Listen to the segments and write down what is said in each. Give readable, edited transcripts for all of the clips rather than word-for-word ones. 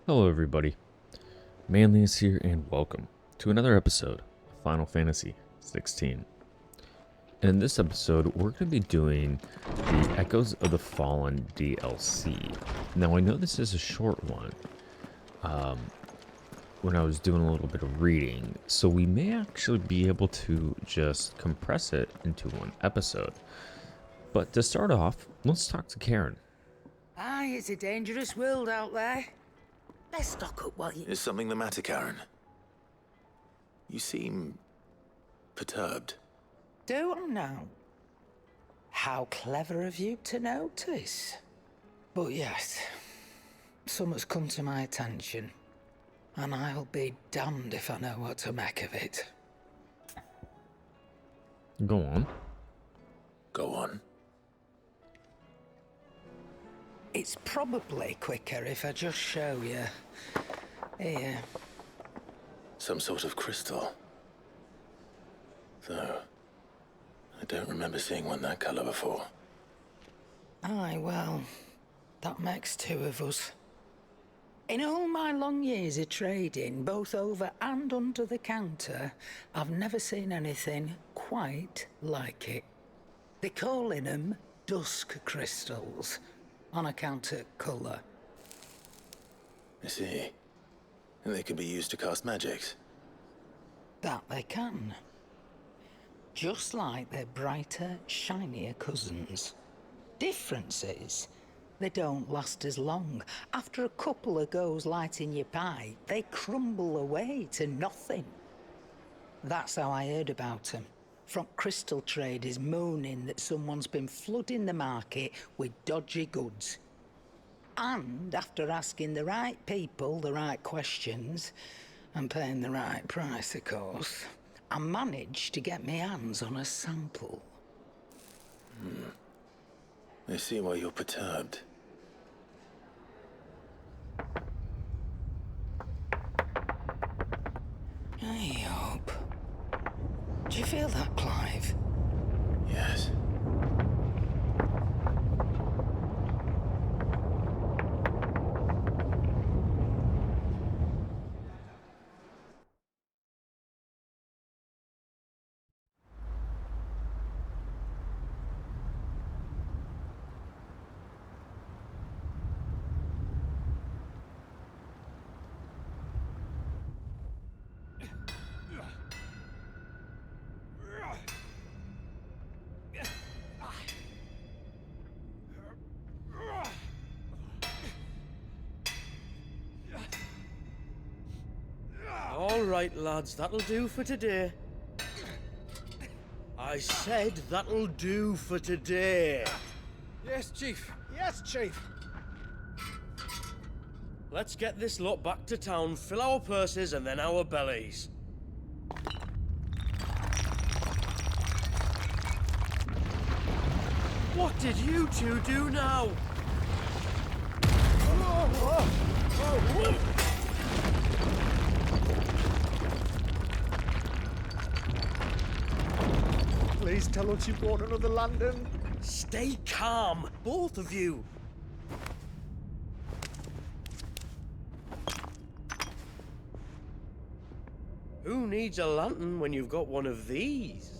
Hello everybody, Manlius here and welcome to another episode of Final Fantasy XVI. And in this episode, we're going to be doing the Echoes of the Fallen DLC. Now I know this is a short one, when I was doing a little bit of reading, so we may actually be able to just compress it into one episode. But to start off, let's talk to Karen. Aye, it's a dangerous world out there. Let's stock up while you... Is something the matter, Karen? You seem perturbed. Don't know. How clever of you to notice. But yes, something's come to my attention, and I'll be damned if I know what to make of it. Go on. Go on. It's probably quicker if I just show you. Here. Some sort of crystal. Though, I don't remember seeing one that color before. Aye, well, that makes two of us. In all my long years of trading, both over and under the counter, I've never seen anything quite like it. They're calling them dusk crystals, on account of colour. I see. And they can be used to cast magics. That they can. Just like their brighter, shinier cousins. Difference is, they don't last as long. After a couple of goes lighting your pipe, they crumble away to nothing. That's how I heard about them. From crystal traders moaning that someone's been flooding the market with dodgy goods. And after asking the right people the right questions, and paying the right price, of course, I managed to get my hands on a sample. I see why you're perturbed. I hope. Do you feel that, Clive? Yes. All right, lads, that'll do for today. I said that'll do for today. Yes, Chief. Yes, Chief. Let's get this lot back to town, fill our purses and then our bellies. What did you two do now? Please tell us you bought another London. Stay calm, both of you. Who needs a lantern when you've got one of these?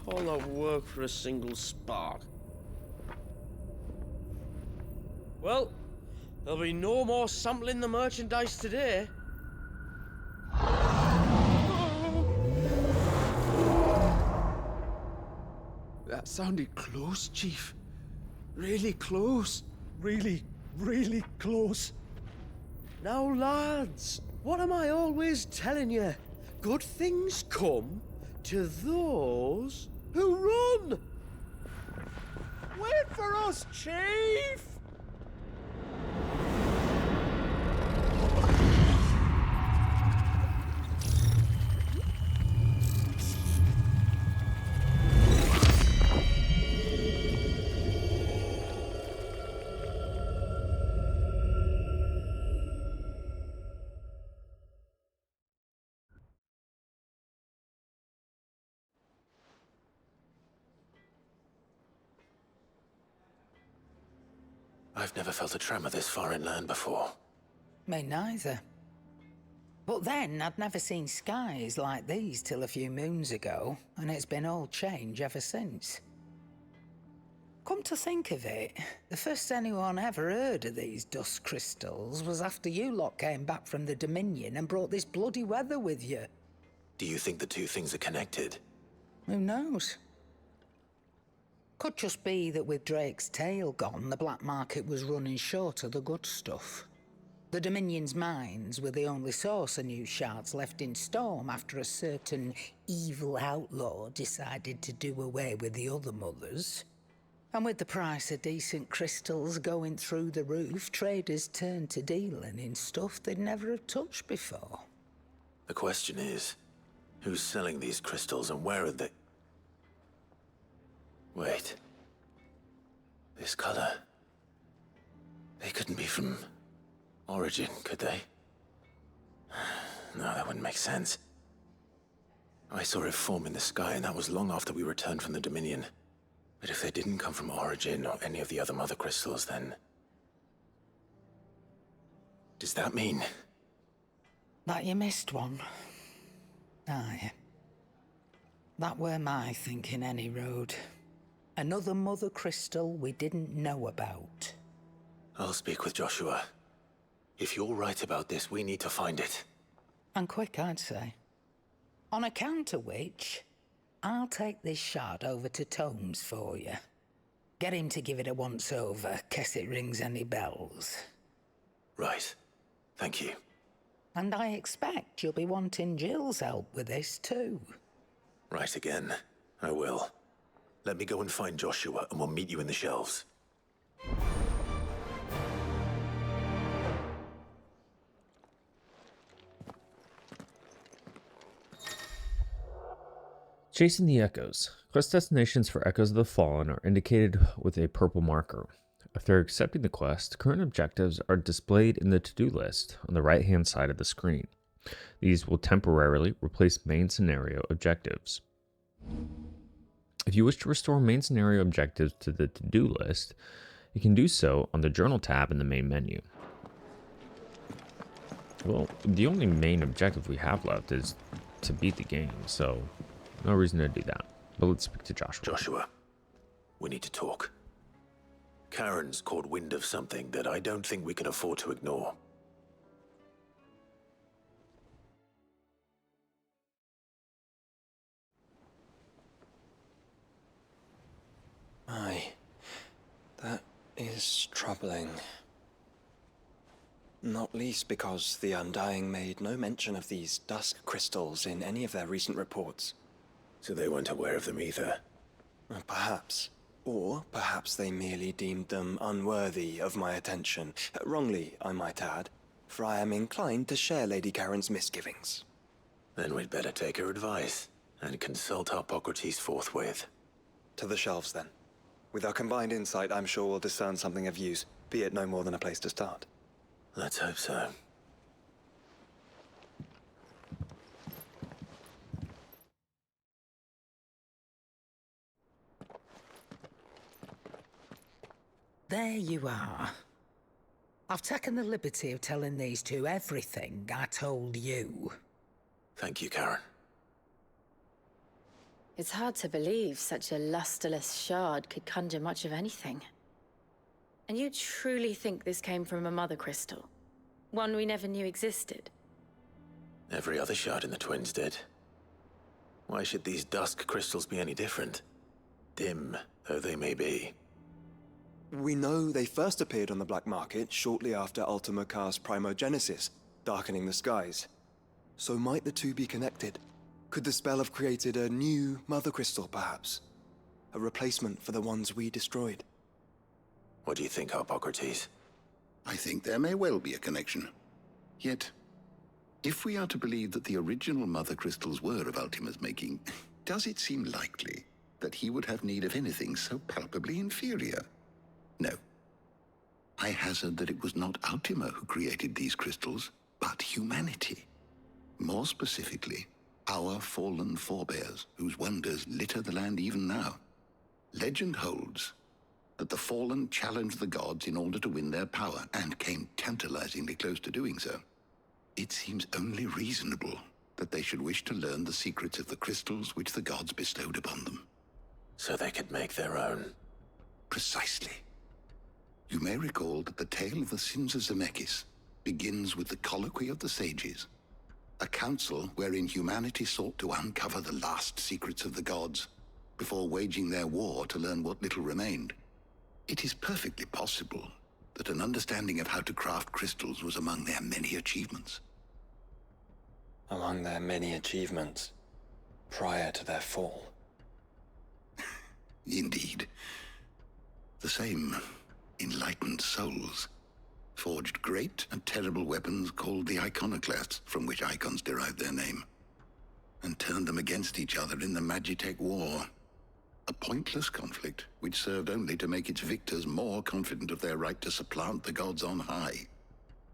All that work for a single spark. Well, there'll be no more sampling the merchandise today. That sounded close, Chief. Really close. Really, really close. Now, lads, what am I always telling you? Good things come to those who run! Wait for us, Chief! I've never felt a tremor this far inland before. Me neither. But then, I'd never seen skies like these till a few moons ago, and it's been all change ever since. Come to think of it, the first anyone ever heard of these dust crystals was after you lot came back from the Dominion and brought this bloody weather with you. Do you think the two things are connected? Who knows? Could just be that with Drake's tail gone, the black market was running short of the good stuff. The Dominion's mines were the only source of new shards left in Storm after a certain evil outlaw decided to do away with the other mothers. And with the price of decent crystals going through the roof, traders turned to dealing in stuff they'd never have touched before. The question is, who's selling these crystals and where are they? Wait. This color. They couldn't be from Origin, could they? No, that wouldn't make sense. I saw it form in the sky, and that was long after we returned from the Dominion. But if they didn't come from Origin or any of the other mother crystals, then... does that mean... That you missed one? Aye. That were my thinking, any road. Another mother crystal we didn't know about. I'll speak with Joshua. If you're right about this, we need to find it. And quick, I'd say. On account of which, I'll take this shard over to Tomes for you. Get him to give it a once-over, case it rings any bells. Right. Thank you. And I expect you'll be wanting Jill's help with this, too. Right again. I will. Let me go and find Joshua, and we'll meet you in the shelves. Chasing the Echoes. Quest destinations for Echoes of the Fallen are indicated with a purple marker. After accepting the quest, current objectives are displayed in the to-do list on the right-hand side of the screen. These will temporarily replace main scenario objectives. If you wish to restore main scenario objectives to the to-do list, you can do so on the Journal tab in the main menu. Well, the only main objective we have left is to beat the game, so no reason to do that. But let's speak to Joshua. Joshua, we need to talk. Karen's caught wind of something that I don't think we can afford to ignore. Aye, that is troubling. Not least because the Undying made no mention of these dusk crystals in any of their recent reports. So they weren't aware of them either. Perhaps. Or perhaps they merely deemed them unworthy of my attention. Wrongly, I might add, for I am inclined to share Lady Karen's misgivings. Then we'd better take her advice and consult Hippocrates forthwith. To the shelves, then. With our combined insight, I'm sure we'll discern something of use, be it no more than a place to start. Let's hope so. There you are. I've taken the liberty of telling these two everything I told you. Thank you, Karen. It's hard to believe such a lusterless shard could conjure much of anything. And you truly think this came from a mother crystal? One we never knew existed? Every other shard in the Twins did. Why should these dusk crystals be any different? Dim though they may be. We know they first appeared on the black market shortly after Ultima cast Primogenesis, darkening the skies. So might the two be connected? Could the spell have created a new mother crystal, perhaps? A replacement for the ones we destroyed? What do you think, Hippocrates? I think there may well be a connection. Yet, if we are to believe that the original mother crystals were of Ultima's making, does it seem likely that he would have need of anything so palpably inferior? No. I hazard that it was not Ultima who created these crystals, but humanity. More specifically, our fallen forebears, whose wonders litter the land even now. Legend holds that the fallen challenged the gods in order to win their power, and came tantalizingly close to doing so, it seems only reasonable that they should wish to learn the secrets of the crystals which the gods bestowed upon them. So they could make their own. Precisely. You may recall that the tale of the sins of Zemeckis begins with the colloquy of the sages, a council wherein humanity sought to uncover the last secrets of the gods before waging their war to learn what little remained. It is perfectly possible that an understanding of how to craft crystals was among their many achievements. Among their many achievements prior to their fall. Indeed. The same enlightened souls forged great and terrible weapons called the iconoclasts, from which icons derived their name, and turned them against each other in the Magitech War. A pointless conflict which served only to make its victors more confident of their right to supplant the gods on high.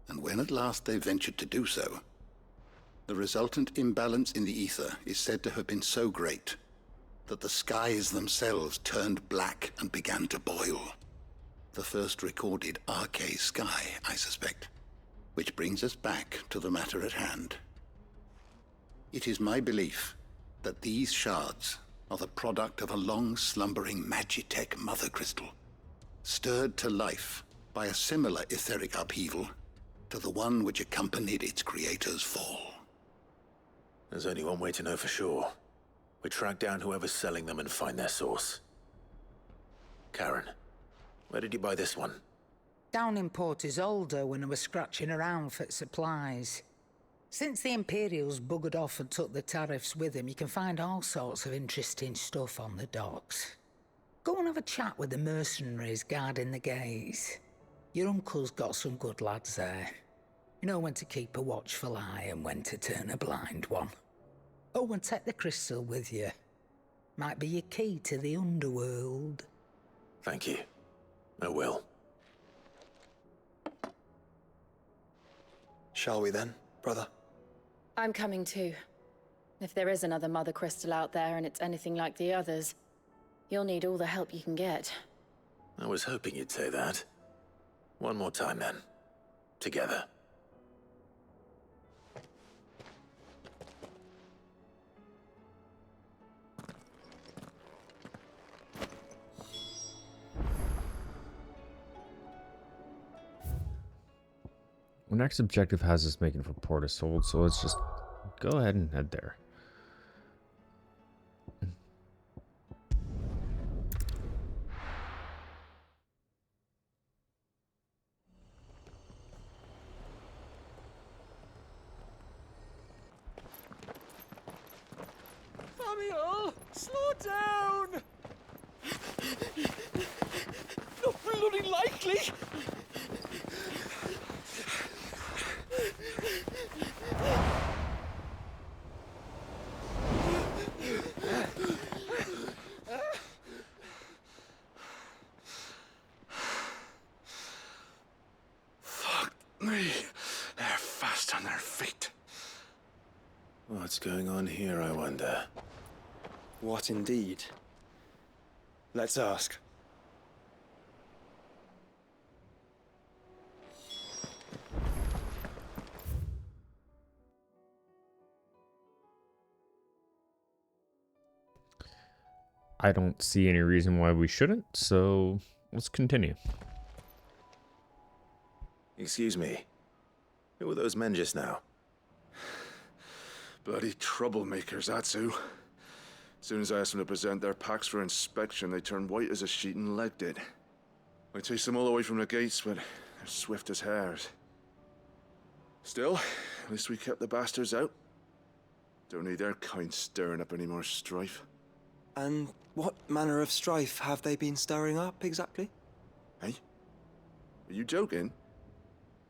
And when at last they ventured to do so, the resultant imbalance in the ether is said to have been so great that the skies themselves turned black and began to boil. The first recorded arcane sky, I suspect. Which brings us back to the matter at hand. It is my belief that these shards are the product of a long-slumbering Magitech mother crystal, stirred to life by a similar etheric upheaval to the one which accompanied its creator's fall. There's only one way to know for sure. We track down whoever's selling them and find their source. Karen, where did you buy this one? Down in Port Isolde when I was scratching around for supplies. Since the Imperials buggered off and took the tariffs with them, you can find all sorts of interesting stuff on the docks. Go and have a chat with the mercenaries guarding the gates. Your uncle's got some good lads there. You know when to keep a watchful eye and when to turn a blind one. Oh, and take the crystal with you. Might be your key to the underworld. Thank you. I will. Shall we then, brother? I'm coming too. If there is another mother crystal out there and it's anything like the others, you'll need all the help you can get. I was hoping you'd say that. One more time then. Together. Our next objective has us making for Port Isolde, so let's just go ahead and head there. Samuel, slow down! Not bloody likely! Fuck me. They're fast on their feet. What's going on here, I wonder? What indeed? Let's ask. I don't see any reason why we shouldn't, so let's continue. Excuse me. Who were those men just now? Bloody troublemakers, that's who. As soon as I asked them to present their packs for inspection, they turned white as a sheet and legged it. I chased them all away from the gates, but they're swift as hares. Still, at least we kept the bastards out. Don't need their kind stirring up any more strife. And what manner of strife have they been stirring up, exactly? Hey? Are you joking?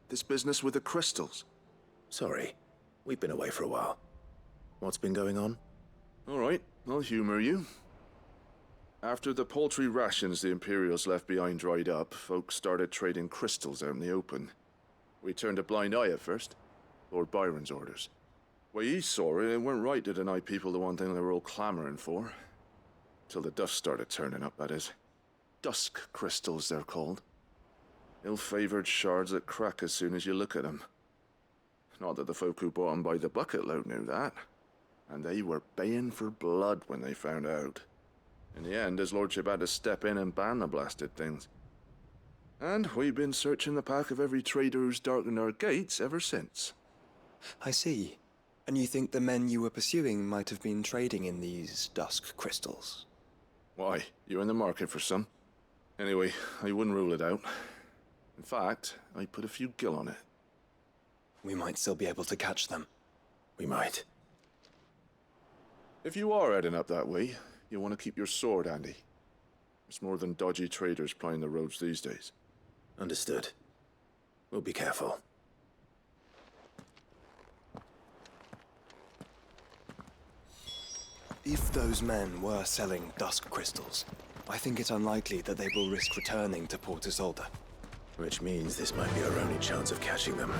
This business with the crystals? Sorry. We've been away for a while. What's been going on? All right, I'll humor you. After the paltry rations the Imperials left behind dried up, folks started trading crystals out in the open. We turned a blind eye at first. Lord Byron's orders. Way he saw it, it weren't right to deny people the one thing they were all clamoring for. Till the dust started turning up, that is. dusk crystals, they're called. Ill-favored shards that crack as soon as you look at them. Not that the folk who bought them by the bucket load knew that. And they were baying for blood when they found out. In the end, his lordship had to step in and ban the blasted things. And we've been searching the pack of every trader who's darkened our gates ever since. I see. And you think the men you were pursuing might have been trading in these dusk crystals? Why? You in the market for some? Anyway, I wouldn't rule it out. In fact, I'd put a few gil on it. We might still be able to catch them. We might. If you are heading up that way, you'll want to keep your sword handy. It's more than dodgy traders plying the roads these days. Understood. We'll be careful. If those men were selling dusk crystals, I think it unlikely that they will risk returning to Port Isolde. Which means this might be our only chance of catching them.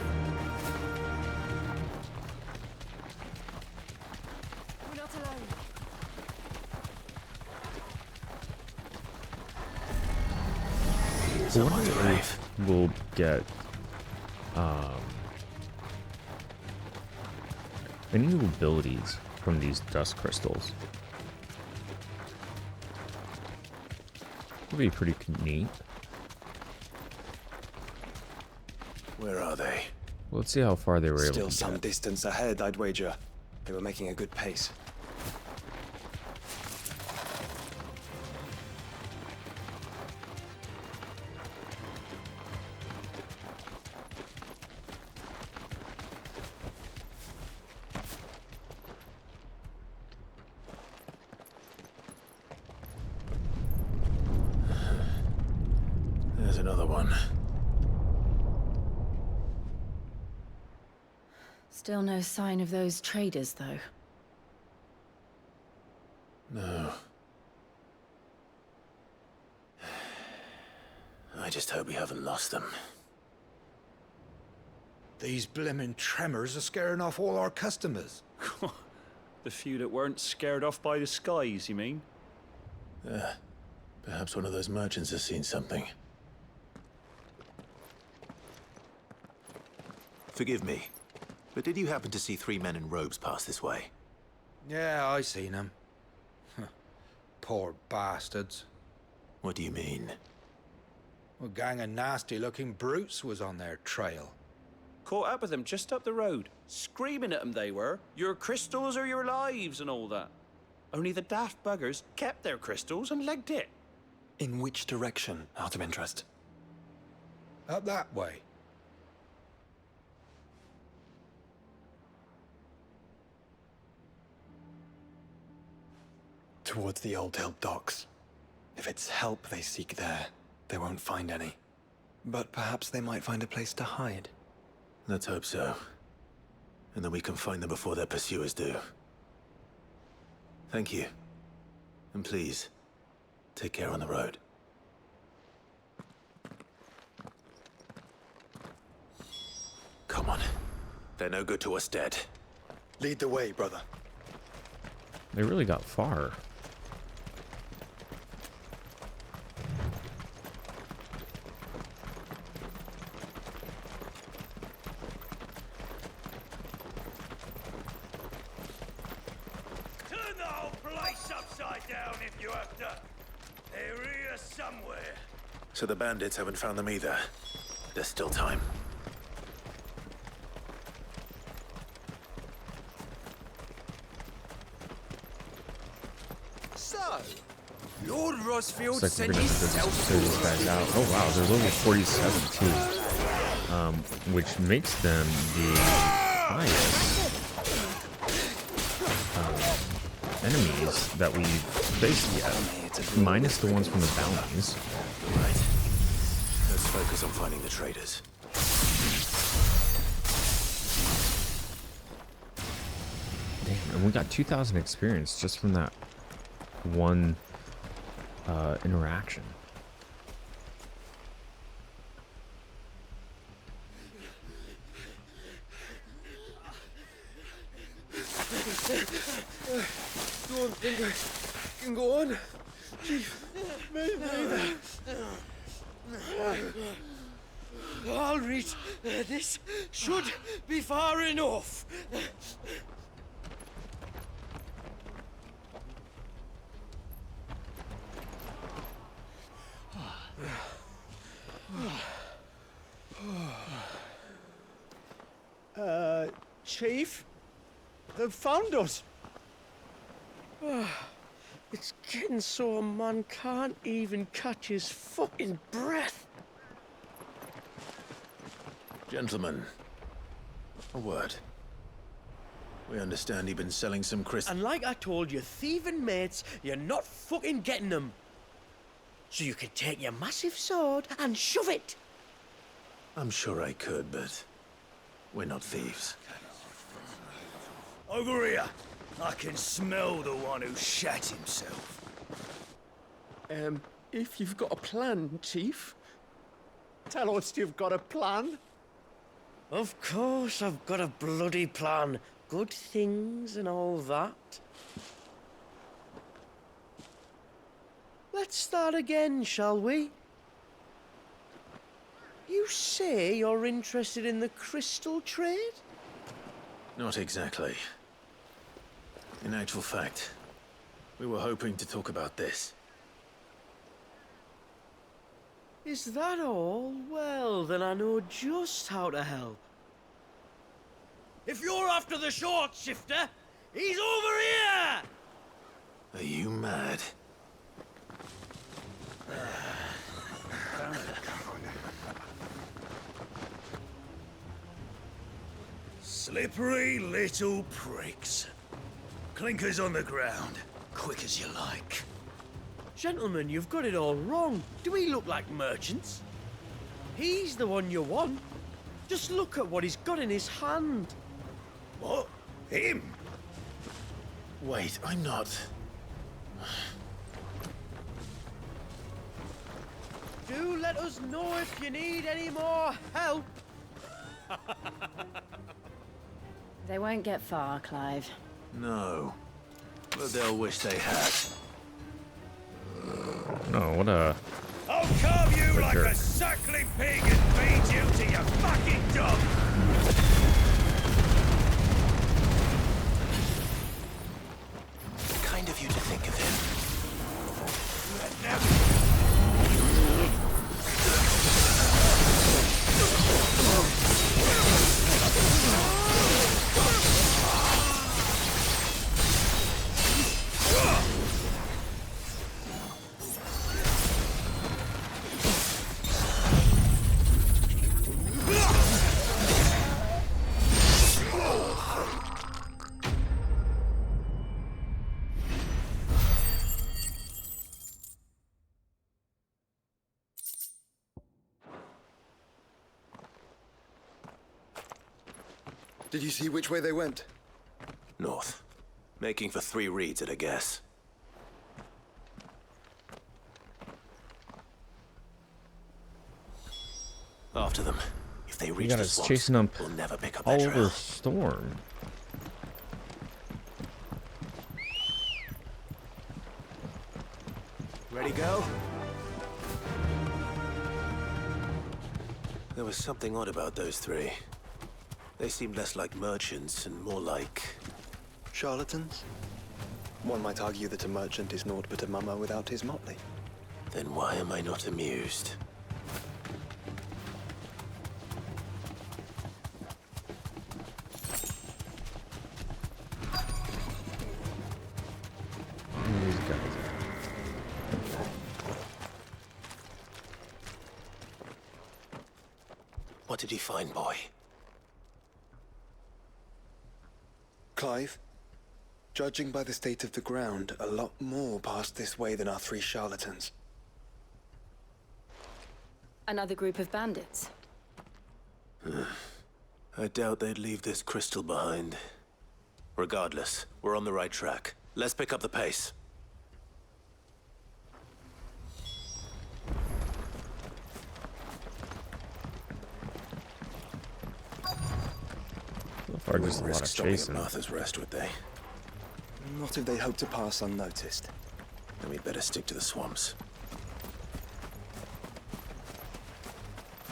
We're not alone. Here's a mighty brave. We'll get any new abilities from these dust crystals. Would be pretty neat. Where are they? Well, let's see how far they were able Still to some get. distance ahead, I'd wager. They were making a good pace. There's another one. Still no sign of those traders, though. No. I just hope we haven't lost them. These blimmin' tremors are scaring off all our customers. The few that weren't scared off by the skies, you mean? Perhaps one of those merchants has seen something. Forgive me, but did you happen to see 3 men in robes pass this way? Yeah, I seen them. Poor bastards. What do you mean? A gang of nasty-looking brutes was on their trail. Caught up with them just up the road. Screaming at them they were. Your crystals or your lives and all that. Only the daft buggers kept their crystals and legged it. In which direction, out of interest? Up that way. Towards the Old Hill docks. If it's help they seek there, they won't find any. But perhaps they might find a place to hide. Let's hope so. And that we can find them before their pursuers do. Thank you. And please, take care on the road. Come on. They're no good to us dead. Lead the way, brother. They really got far. Turn the whole place upside down if you have to. They're here somewhere. So the bandits haven't found them either. There's still time. So, Lord Rosfield Looks like sent we're gonna have to himself clear these guys out. Oh wow, there's only 47 too. Which makes them the highest enemies that we've faced yet. Minus the ones from the bounties. Right. Let's focus on finding the traders. Damn, and we got 2,000 experience just from that one interaction. Don't think I can go on. Chief, maybe. All right, this should be far enough. Chief, they've found us. It's getting so a man can't even catch his fucking breath. Gentlemen, a word. We understand you've been selling some crystals. And like I told your thieving mates, you're not fucking getting them. So you can take your massive sword and shove it. I'm sure I could, but we're not thieves. Over here. I can smell the one who shat himself. If you've got a plan, Chief, tell us you've got a plan. Of course I've got a bloody plan. Good things and all that. Let's start again, shall we? You say you're interested in the crystal trade? Not exactly. In actual fact, we were hoping to talk about this. Is that all? Well, then I know just how to help. If you're after the short shifter, he's over here! Are you mad? Slippery little pricks. Clinkers on the ground, quick as you like. Gentlemen, you've got it all wrong. Do we look like merchants? He's the one you want. Just look at what he's got in his hand. What? Him? Wait, I'm not. Do let us know if you need any more help. They won't get far, Clive. No. But they'll wish they had. No, what a... I'll carve you like jerk. a suckling pig and feed you to your fucking dog! Kind of you to think of him. Did you see which way they went? North. Making for 3 reads at a guess. After them. If they reach got the us swamps, chasing them we'll never pick up all their over trail. Storm. Ready, go? There was something odd about those 3. They seemed less like merchants and more like... Charlatans? One might argue that a merchant is naught but a mummer without his motley. Then why am I not amused? These guys are... What did he find, boy? Clive, judging by the state of the ground, a lot more passed this way than our 3 charlatans. Another group of bandits. I doubt they'd leave this crystal behind. Regardless, we're on the right track. Let's pick up the pace. So far, just a lot of chasing. Martha's Rest, would they? Not if they hope to pass unnoticed. Then we'd better stick to the swamps.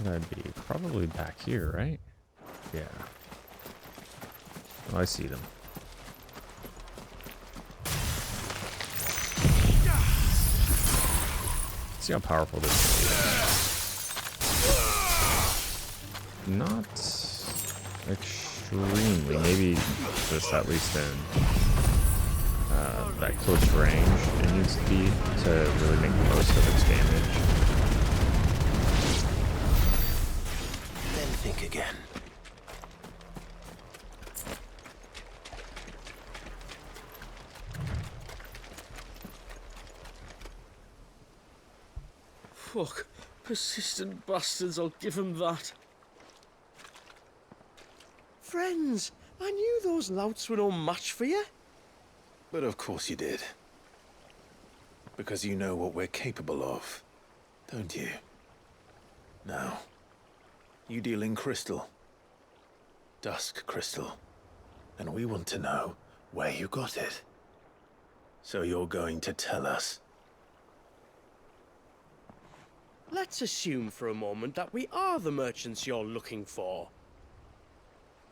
That'd be probably back here, right? Yeah. Oh, I see them. See how powerful this is. Not extremely. Maybe just at least in that close range it needs to be to really make the most of its damage. Then think again. Fuck. Persistent bastards, I'll give them that. Friends, I knew those louts were no match for you. But of course you did. Because you know what we're capable of, don't you? Now, you deal in crystal. Dusk crystal. And we want to know where you got it. So you're going to tell us. Let's assume for a moment that we are the merchants you're looking for.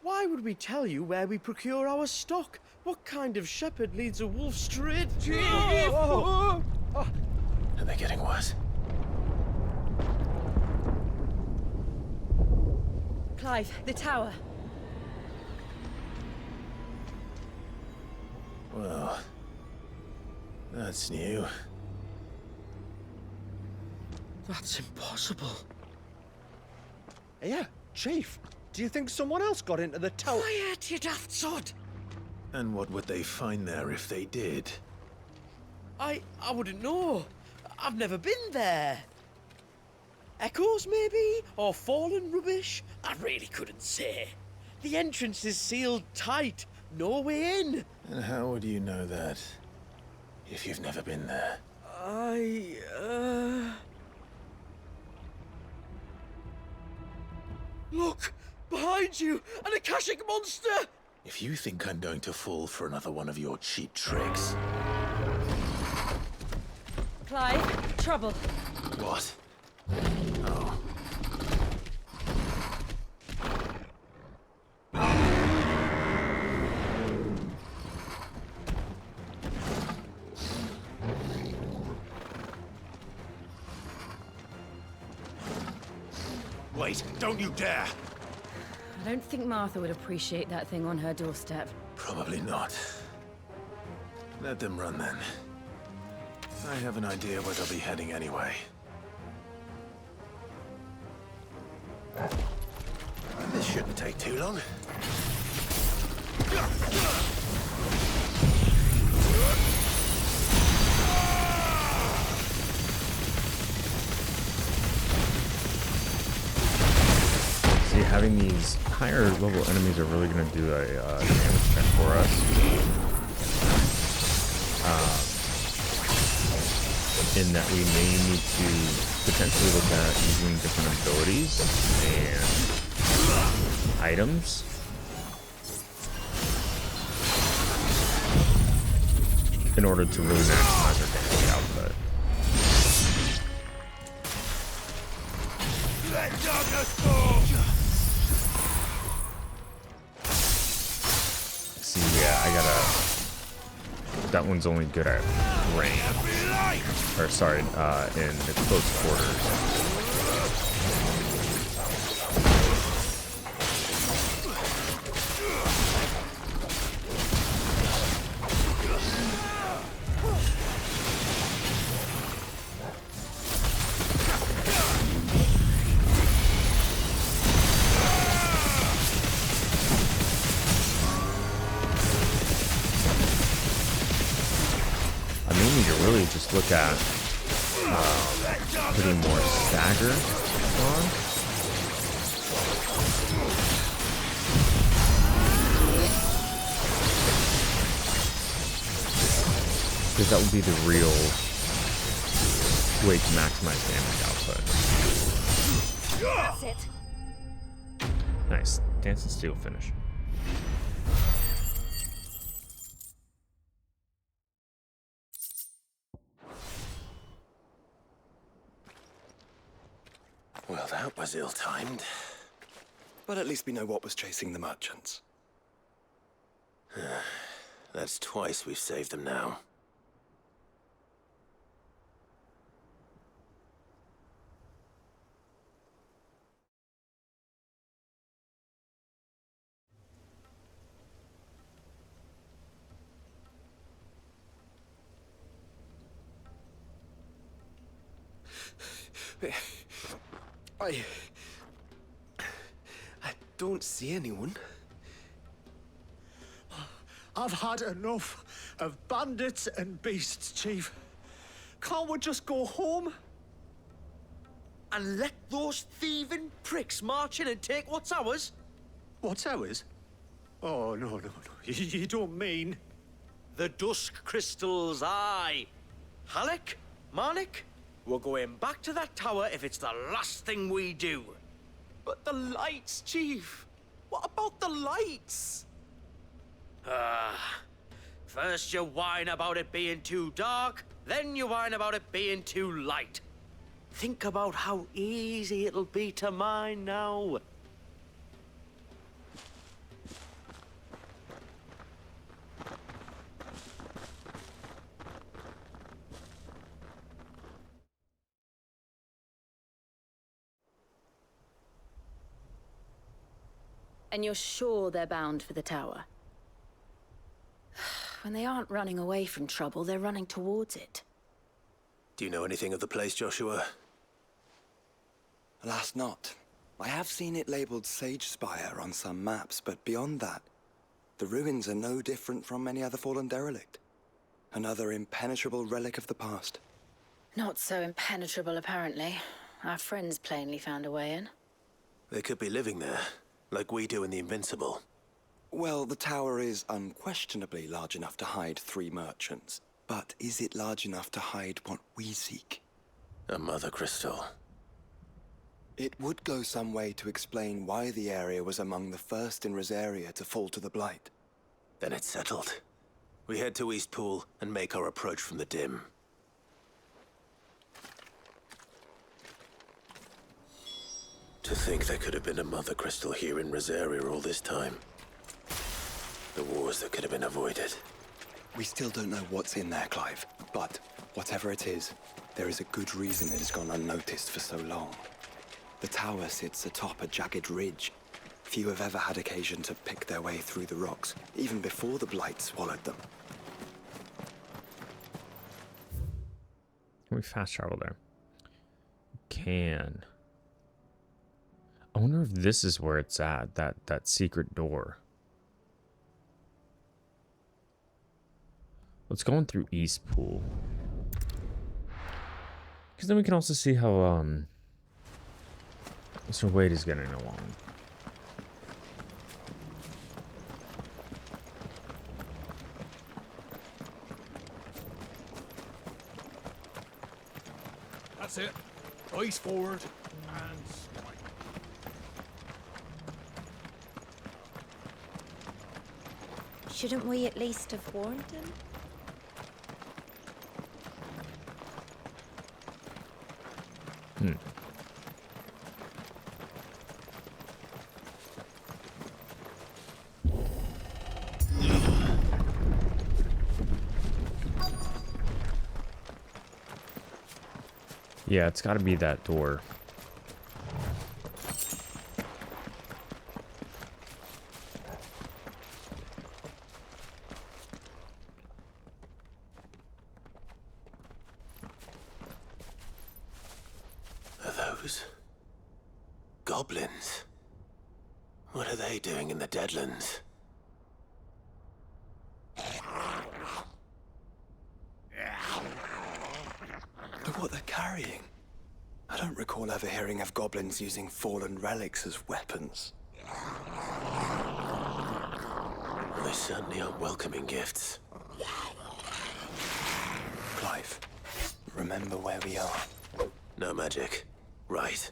Why would we tell you where we procure our stock? What kind of shepherd leads a wolf straight? Are they getting worse? Clive, the tower. Well, that's new. That's impossible. Yeah, Chief. Do you think someone else got into the tower? Quiet, you daft sod! And what would they find there if they did? I wouldn't know. I've never been there. Echoes, maybe? Or fallen rubbish? I really couldn't say. The entrance is sealed tight. No way in. And how would you know that if you've never been there? Look! Behind you! An Akashic monster! If you think I'm going to fall for another one of your cheap tricks... Clive, trouble. What? Oh. Wait, don't you dare! I don't think Martha would appreciate that thing on her doorstep. Probably not. Let them run then. I have an idea where they'll be heading anyway. This shouldn't take too long. See, having these higher level enemies are really going to do a damage check for us. In that we may need to potentially look at using different abilities and items. In order to really maximize our damage output. Let darkness go! See, yeah, I gotta... That one's only good at range. Or sorry, in the close quarters. Really just look at putting more stagger on. Because that would be the real way to maximize damage output. That's it. Nice. Dance and Steel finish. Well that was ill-timed. But at least we know what was chasing the merchants. That's twice we've saved them now. I don't see anyone. I've had enough of bandits and beasts, Chief. Can't we just go home? And let those thieving pricks march in and take what's ours? What's ours? Oh, no. You don't mean... The dusk crystals, aye. Halleck, Marnik, we're going back to that tower if it's the last thing we do. But the lights, Chief. What about the lights? First you whine about it being too dark, then you whine about it being too light. Think about how easy it'll be to mine now. And you're sure they're bound for the tower? When they aren't running away from trouble, they're running towards it. Do you know anything of the place, Joshua? Alas, not. I have seen it labeled Sage Spire on some maps, but beyond that, the ruins are no different from any other fallen derelict. Another impenetrable relic of the past. Not so impenetrable, apparently. Our friends plainly found a way in. They could be living there, like we do in the Invincible. Well, the tower is unquestionably large enough to hide 3 merchants. But is it large enough to hide what we seek? A mother crystal. It would go some way to explain why the area was among the first in Rosaria to fall to the Blight. Then it's settled. We head to Eastpool and make our approach from the dim. To think there could have been a mother crystal here in Rosaria all this time. The wars that could have been avoided. We still don't know what's in there, Clive. But whatever it is, there is a good reason it has gone unnoticed for so long. The tower sits atop a jagged ridge. Few have ever had occasion to pick their way through the rocks, even before the Blight swallowed them. Can we fast travel there? Can. I wonder if this is where it's at, that secret door. Let's go on through Eastpool. Because then we can also see how Mr. Wade is getting along. That's it. Eyes forward and strike. Shouldn't we at least have warned him? Yeah, it's got to be that door. Are those goblins? What are they doing in the Deadlands? Look what they're carrying. I don't recall ever hearing of goblins using fallen relics as weapons. Well, they certainly aren't welcoming gifts. Clive, remember where we are. No magic. Right.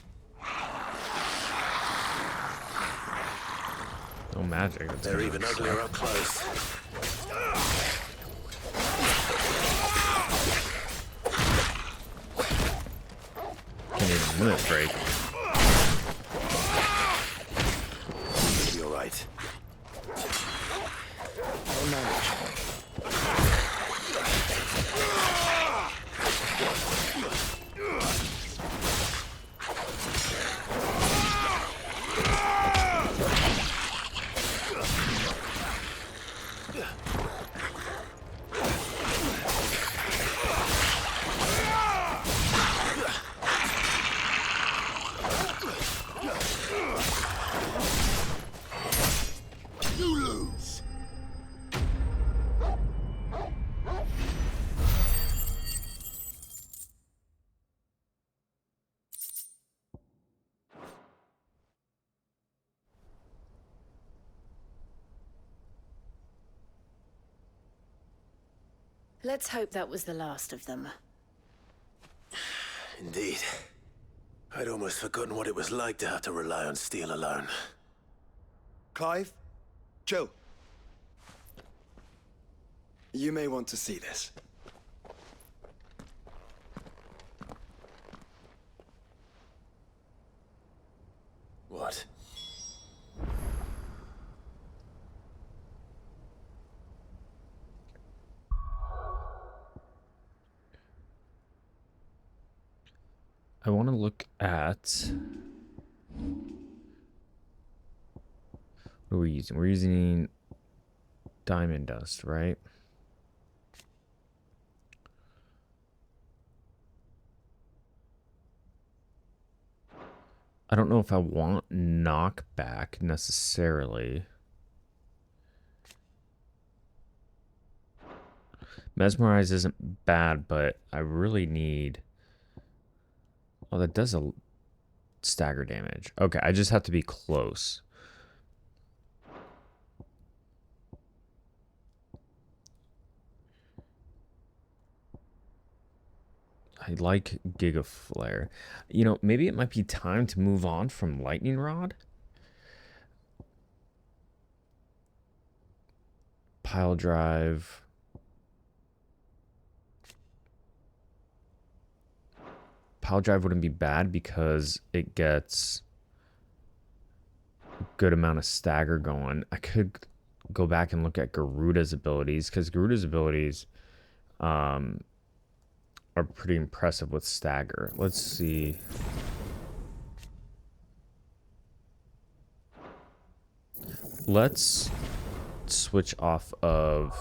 No magic. That's They're even uglier up close. Can't even limit break. Let's hope that was the last of them. Indeed. I'd almost forgotten what it was like to have to rely on steel alone. Clive? Joe? You may want to see this. What? I want to look at... What are we using? We're using diamond dust, right? I don't know if I want knockback necessarily. Mesmerize isn't bad, but I really need... Oh, that does a stagger damage. Okay, I just have to be close. I like Giga Flare. You know, maybe it might be time to move on from Lightning Rod. Pile Drive. Pile Drive wouldn't be bad because it gets a good amount of stagger going. I could go back and look at Garuda's abilities because Garuda's abilities are pretty impressive with stagger. Let's see. Let's switch off of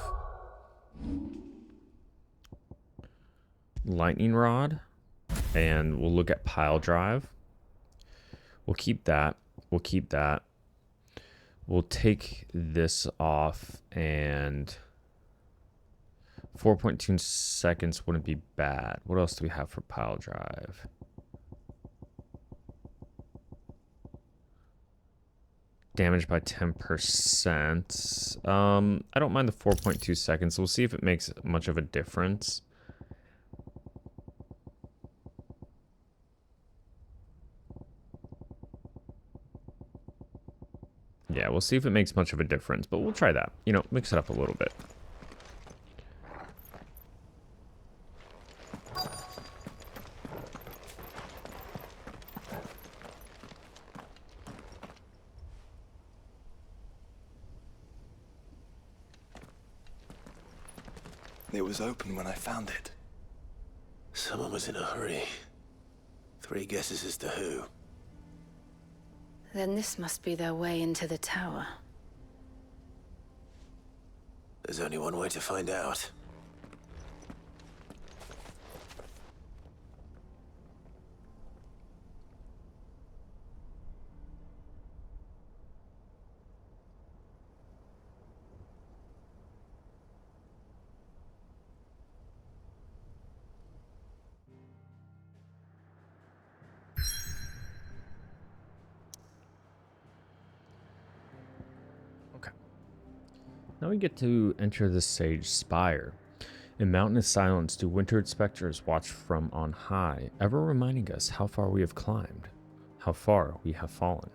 Lightning Rod and we'll look at Pile Drive. We'll keep that. We'll keep that. We'll take this off and 4.2 seconds wouldn't be bad. What else do we have for Pile Drive? Damage by 10%. I don't mind the 4.2 seconds. We'll see if it makes much of a difference. Yeah, we'll see if it makes much of a difference, but we'll try that. You know, mix it up a little bit. It was open when I found it. Someone was in a hurry. 3 guesses as to who. Then this must be their way into the tower. There's only one way to find out. Now we get to enter the Sage Spire. In mountainous silence do wintered specters watch from on high, ever reminding us how far we have climbed, how far we have fallen.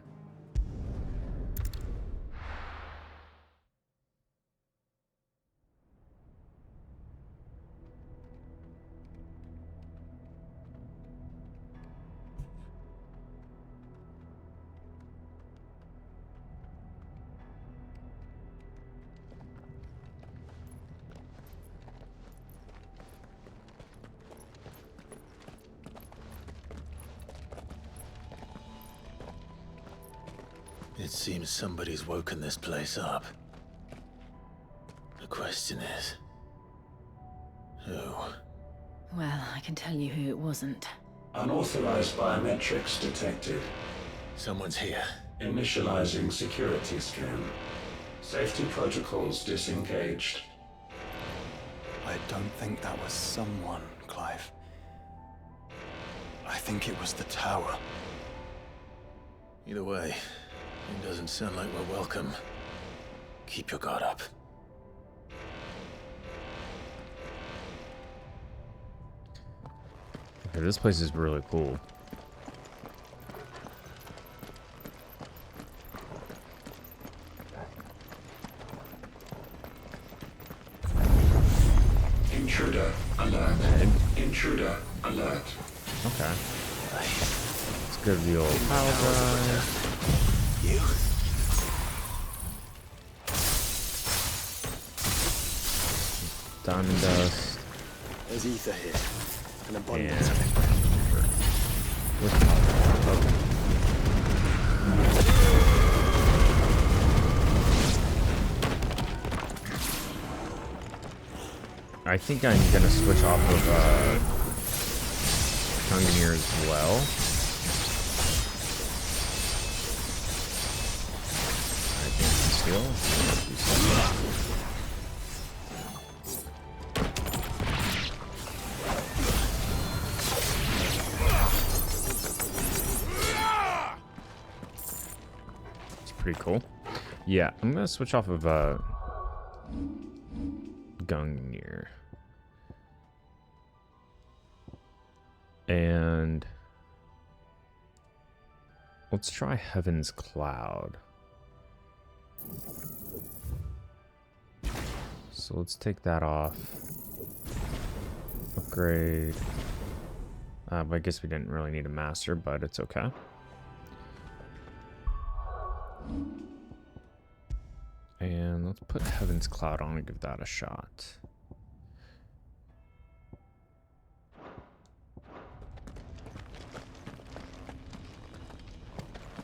It seems somebody's woken this place up. The question is... who? Well, I can tell you who it wasn't. Unauthorized biometrics detected. Someone's here. Initializing security scan. Safety protocols disengaged. I don't think that was someone, Clive. I think it was the tower. Either way, it doesn't sound like we're welcome. Keep your guard up. Okay, this place is really cool. Intruder alert. Intruder alert. Okay. Let's go to the old power drive. You? Diamond dust. There's ether here. An And abundance. I think I'm gonna switch off of Gungnir as well. I think skill. It's pretty cool. Yeah, I'm gonna switch off of Gungnir. And let's try Heaven's Cloud. So let's take that off. Upgrade. I guess we didn't really need a master, but it's okay. And let's put Heaven's Cloud on and give that a shot.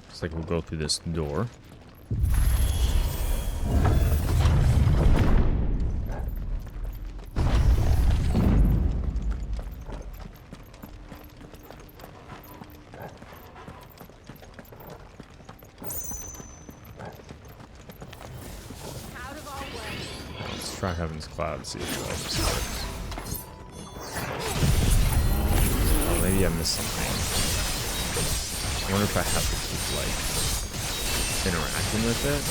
Looks like we'll go through this door. Let's try Heaven's Cloud, see if it helps. Oh, maybe I missed something. I wonder if I have to keep, like, interacting with it.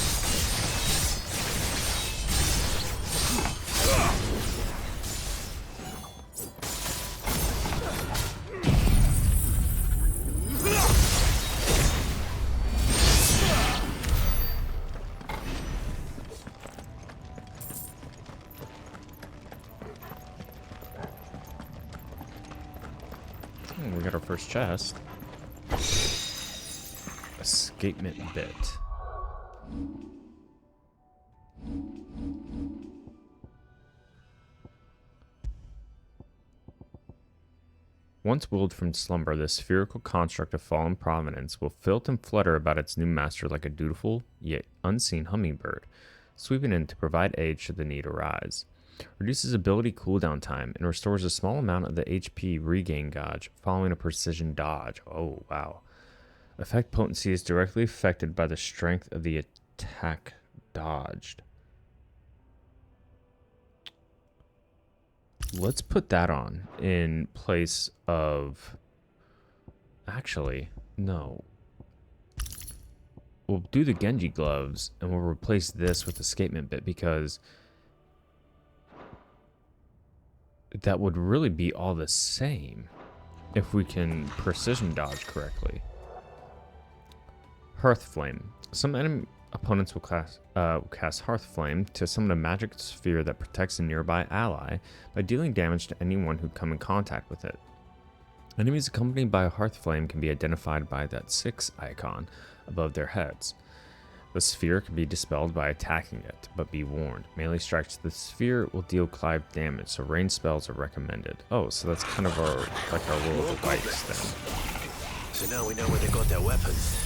Oh, we got our first chest. Escapement bit. Once willed from slumber, the spherical construct of fallen providence will filt and flutter about its new master like a dutiful, yet unseen hummingbird, sweeping in to provide aid should the need arise. Reduces ability cooldown time and restores a small amount of the HP regain gauge following a precision dodge. Oh, wow. Effect potency is directly affected by the strength of the attack dodged. Let's put that on in place of... Actually, no. We'll do the Genji gloves and we'll replace this with escapement bit because that would really be all the same if we can precision dodge correctly. Hearth Flame. Some enemy opponents will cast Hearth Flame to summon a magic sphere that protects a nearby ally by dealing damage to anyone who come in contact with it. Enemies accompanied by a Hearth Flame can be identified by that 6 icon above their heads. The sphere can be dispelled by attacking it, but be warned, melee strikes to the sphere will deal Clive damage, so ranged spells are recommended. Oh, so that's kind of our little device then. So now we know where they got their weapons.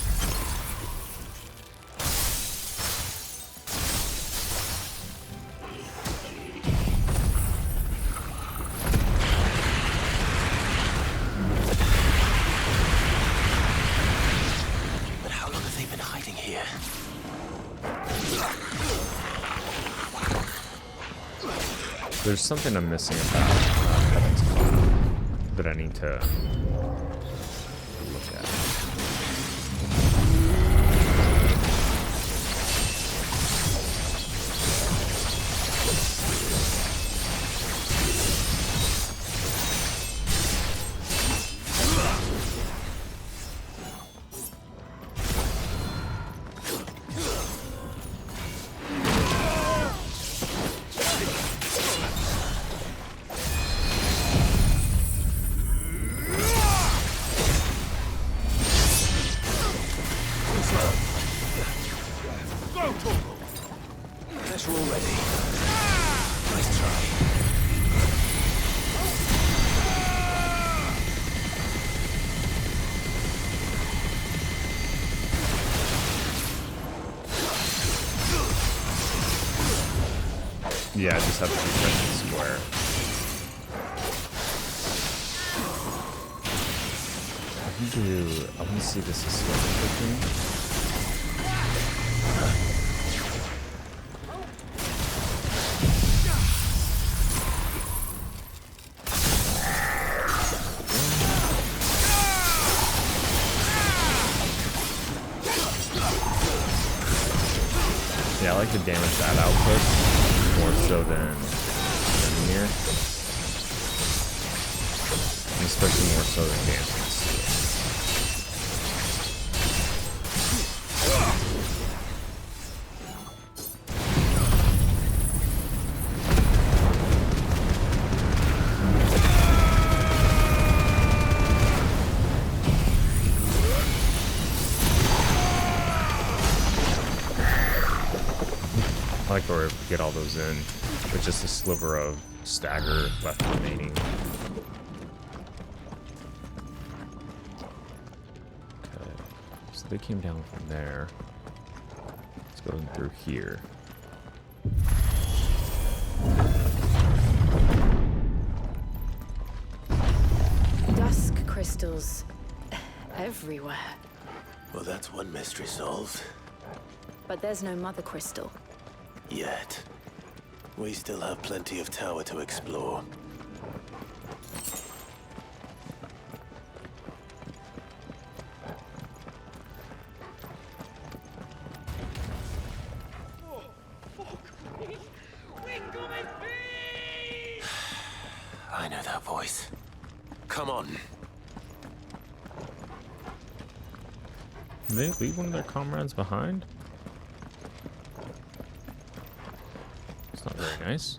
There's something I'm missing about Heaven's Cloud that I need to look at. Go, Torgal! Unless we're all ready. Nice try. Yeah, I just have to be pressing square. I want to see this escape thing. Yeah, I like to damage that output more so than here. And especially more so than dancing. I like where we get all those in with just a sliver of stagger left remaining. Okay, so they came down from there. Let's go in through here. Dusk crystals everywhere. Well, that's one mystery solved. But there's no mother crystal. Yet. We still have plenty of tower to explore. I know that voice. Come on. Did they leave one of their comrades behind? It's not very nice.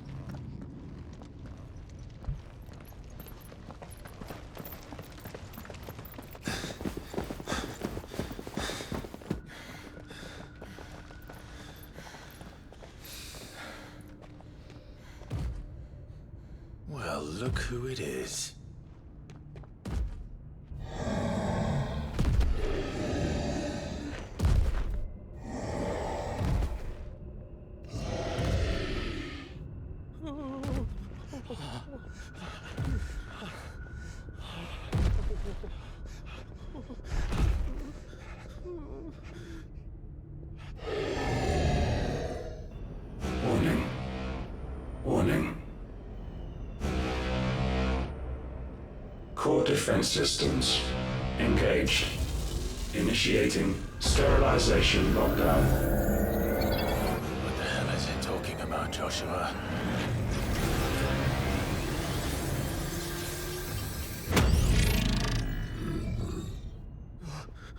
Well, look who it is. Warning. Warning. Core defense systems engaged. Initiating sterilization lockdown. What the hell is it talking about, Joshua?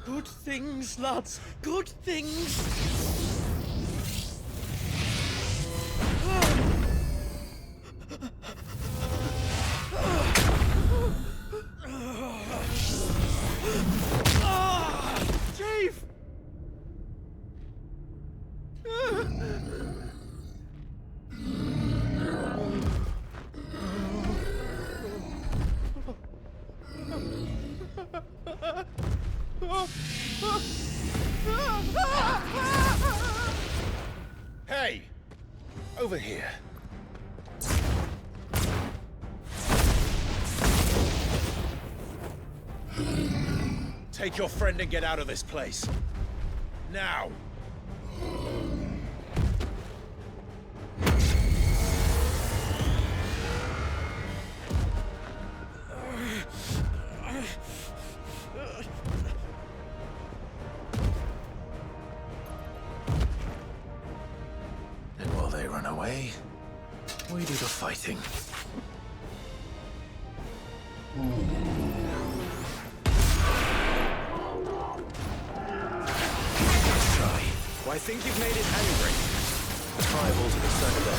Good things, lads. Good things. Chief! Hey! Over here. Take your friend and get out of this place. Now! And while they run away, we do the fighting. I think you've made it angry. Tribal to the center.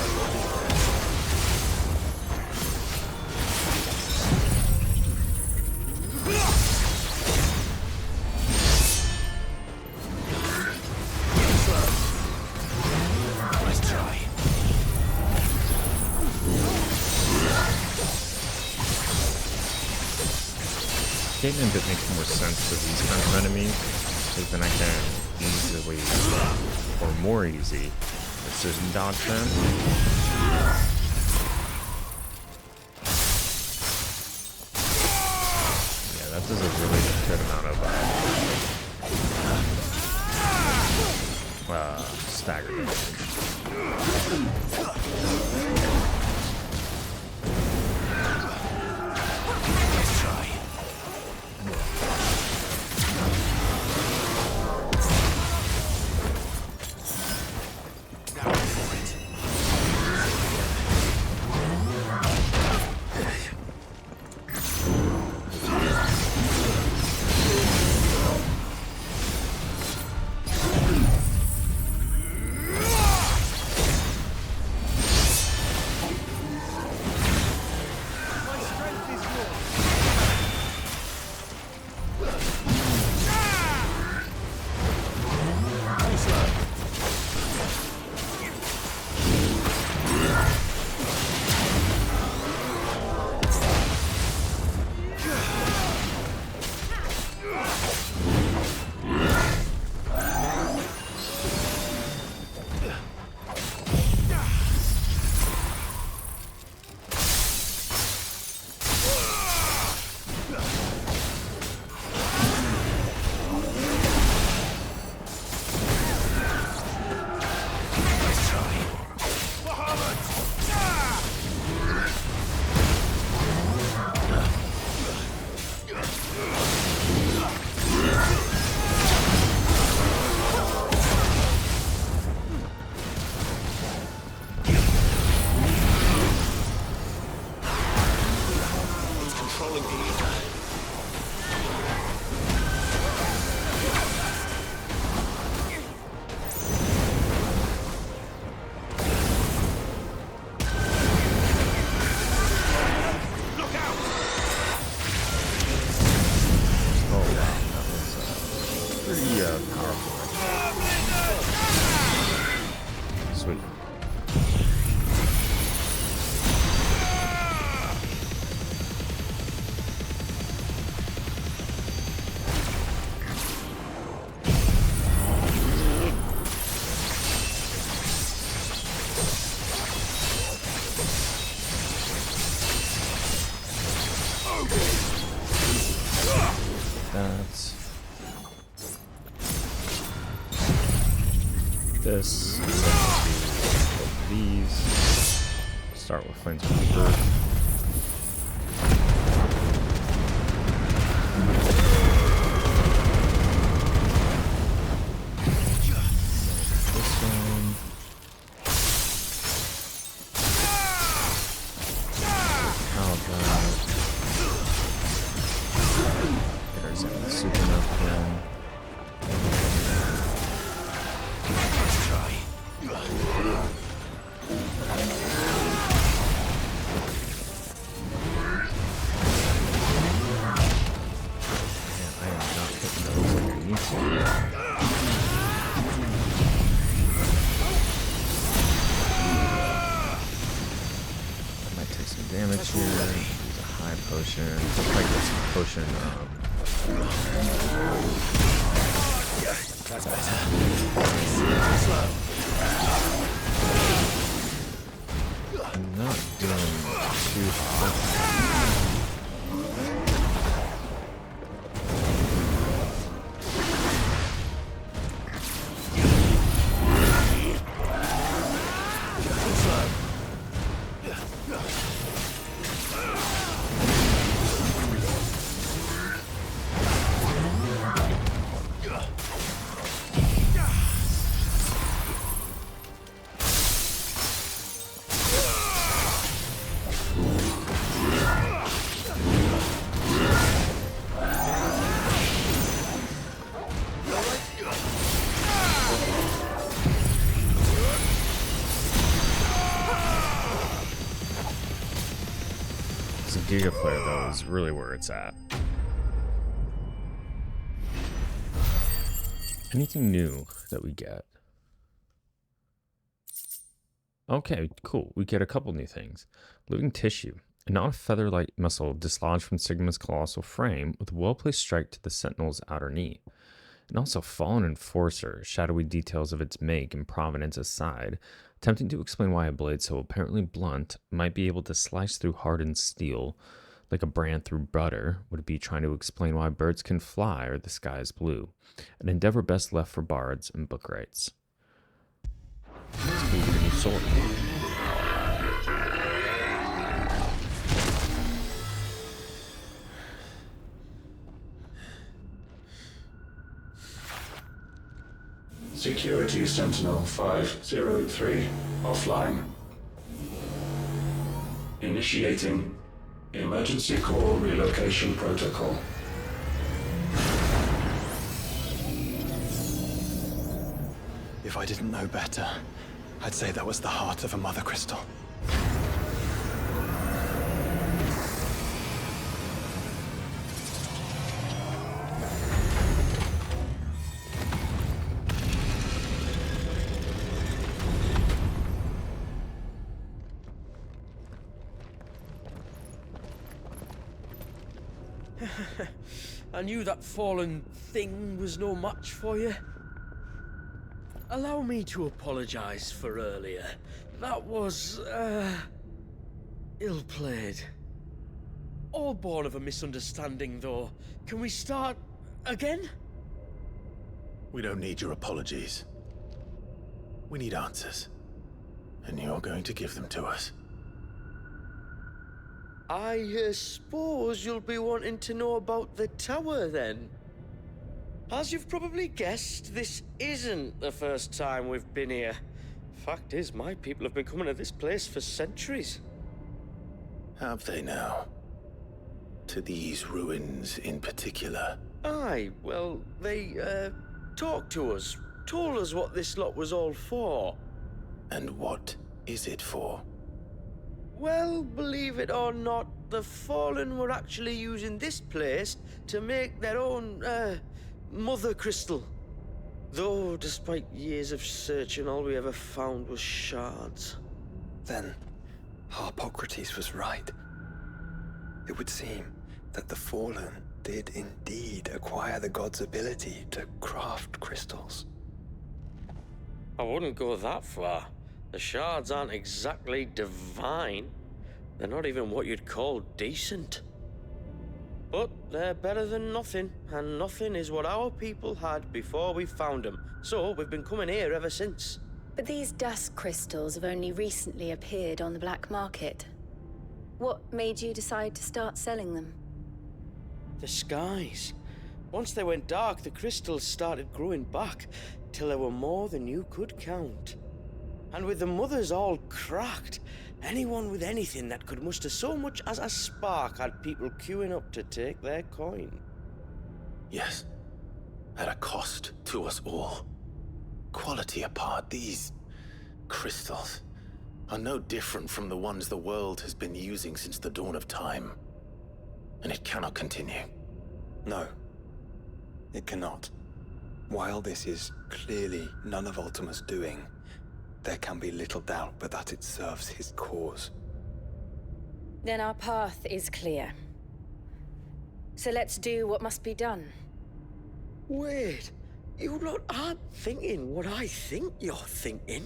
getting a bit makes more sense for these kind of enemies, because then I can easily, or more easy, precision dodge them. Yeah, that does a really good amount of stagger damage. This, these, start with Flames of Reaper. This one. How about there's a super note again. Damage here. Use a high potion. Looks like this potion. That's better. I'm not doing too hot. Giga Flare though is really where it's at. Anything new that we get? Okay, cool. We get a couple new things. Living tissue. and not a feather-light missile dislodged from Sigma's colossal frame with a well-placed strike to the Sentinel's outer knee. And also Fallen Enforcer, shadowy details of its make and provenance aside, attempting to explain why a blade so apparently blunt might be able to slice through hardened steel like a brand through butter would be trying to explain why birds can fly or the sky is blue, an endeavor best left for bards and book rights. Let's move to the sword. Security Sentinel 503 offline. Initiating Emergency Call Relocation Protocol. If I didn't know better, I'd say that was the heart of a mother crystal. I knew that fallen thing was no match for you. Allow me to apologize for earlier. That was, ill-played. All born of a misunderstanding, though. Can we start again? We don't need your apologies. We need answers. And you're going to give them to us. I suppose you'll be wanting to know about the tower, then. As you've probably guessed, this isn't the first time we've been here. Fact is, my people have been coming to this place for centuries. Have they now? To these ruins in particular? Aye, well, they, talked to us, told us what this lot was all for. And what is it for? Well, believe it or not, the Fallen were actually using this place to make their own, mother crystal. Though, despite years of searching, all we ever found was shards. Then, Harpocrates was right. It would seem that the Fallen did indeed acquire the god's ability to craft crystals. I wouldn't go that far. The shards aren't exactly divine. They're not even what you'd call decent. But they're better than nothing, and nothing is what our people had before we found them. So we've been coming here ever since. But these dust crystals have only recently appeared on the black market. What made you decide to start selling them? The skies. Once they went dark, the crystals started growing back, till there were more than you could count. And with the mothers all cracked, anyone with anything that could muster so much as a spark had people queuing up to take their coin. Yes. At a cost to us all. Quality apart, these crystals are no different from the ones the world has been using since the dawn of time. And it cannot continue. No, it cannot. While this is clearly none of Ultima's doing, there can be little doubt but that it serves his cause. Then our path is clear. So let's do what must be done. Wait, you lot aren't thinking what I think you're thinking,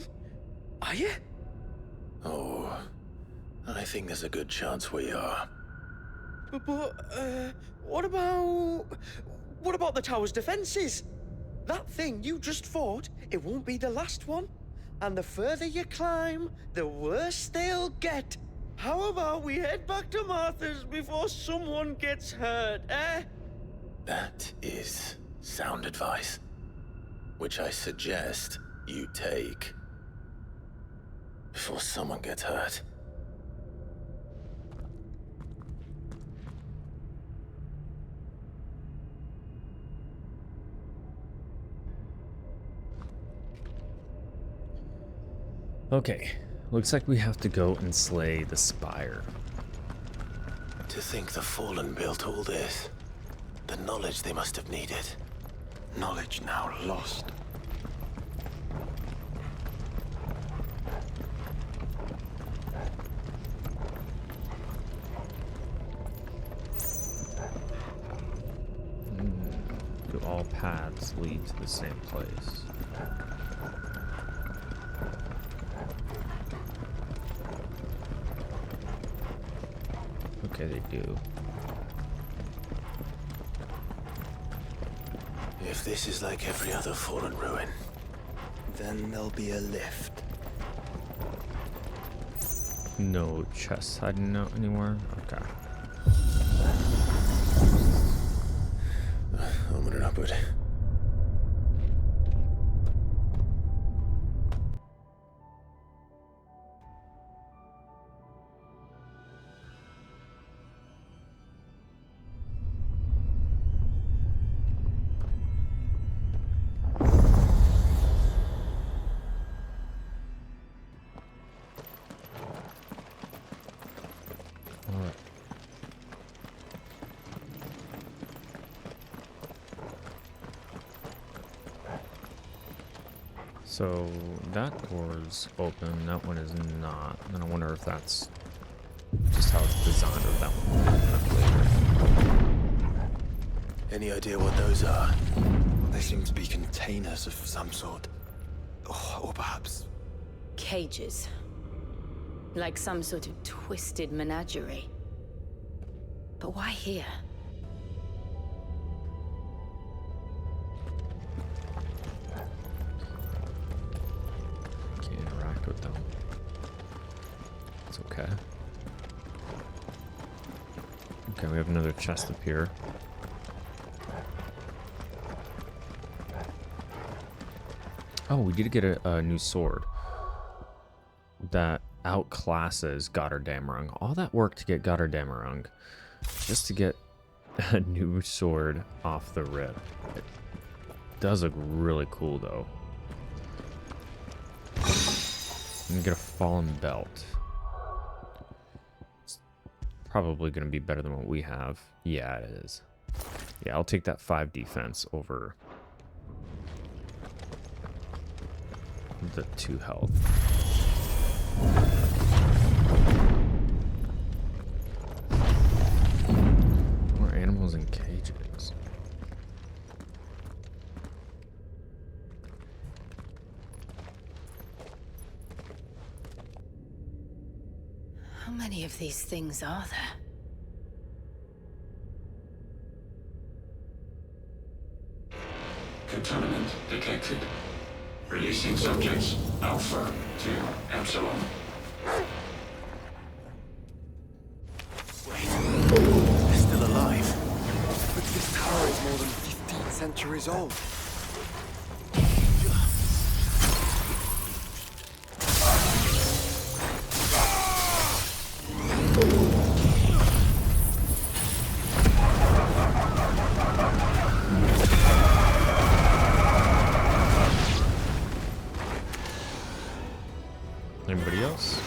are you? Oh, I think there's a good chance we are. But, what about the tower's defenses? That thing you just fought, it won't be the last one. And the further you climb, the worse they'll get. How about we head back to Martha's before someone gets hurt, eh? That is sound advice, which I suggest you take before someone gets hurt. Okay, looks like we have to go and slay the Spire. To think the Fallen built all this. The knowledge they must have needed. Knowledge now lost. all paths lead to the same place. Okay, they do. If this is like every other fallen ruin, Then there'll be a lift. No chests hiding out anywhere? Okay. onward and upward. So that door's open, that one is not. And I wonder if that's just how it's designed, or that one will open up later. Any idea what those are? They seem to be containers of some sort. Or perhaps... Cages. Like some sort of twisted menagerie. But why here? Can't interact with them. It's okay. Okay, we have another chest up here. Oh, we did get a new sword that outclasses Gotterdammerung. All that work to get Gotterdammerung, just to get a new sword off the rip. It does look really cool, though. And get a fallen belt. It's probably going to be better than what we have. Yeah, it is. Yeah, I'll take that 5 defense over the 2 health. More animals in cages. How many of these things are there? Contaminant detected. Releasing subjects Alpha to Epsilon. They're still alive. But this tower is more than 15 centuries old. Anybody else?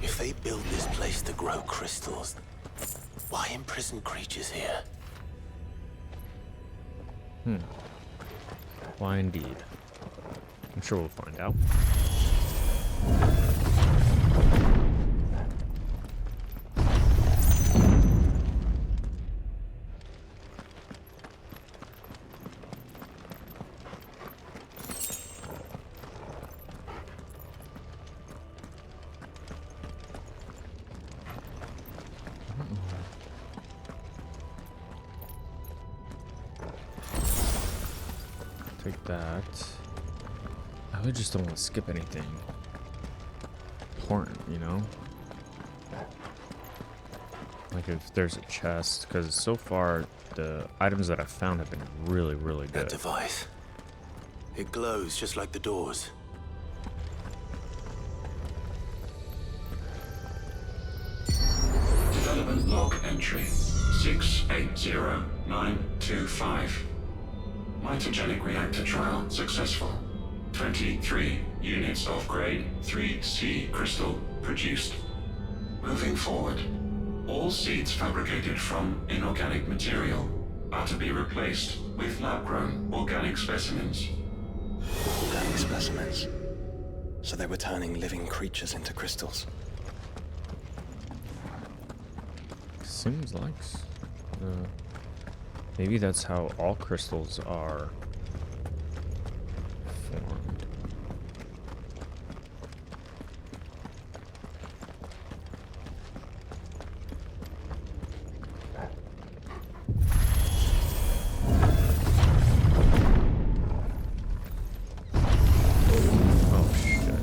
If they build this place to grow crystals, why imprison creatures here? Why indeed? I'm sure we'll find out. Take that. I really just don't want to skip anything important, you know? Like if there's a chest, because so far the items that I've found have been really, really good. That device. It glows just like the doors. Development Log entry 680925. Mitogenic reactor trial successful. 23 units of grade 3C crystal produced. Moving forward, all seeds fabricated from inorganic material are to be replaced with lab-grown organic specimens. Organic specimens. So they were turning living creatures into crystals. Seems like maybe that's how all crystals are formed. Oh shit.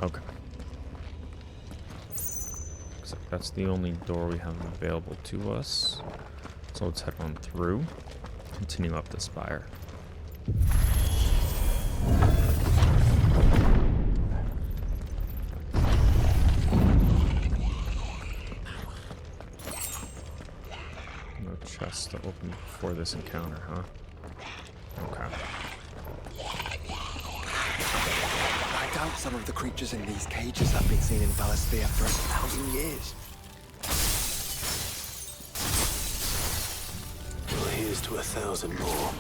Okay. Looks like that's the only door we have available to us. So let's head on through. Continue up the spire. No chest to open before this encounter, huh? Okay. I doubt some of the creatures in these cages have been seen in Valisthea for 1,000 years. Well, here's to 1,000 more.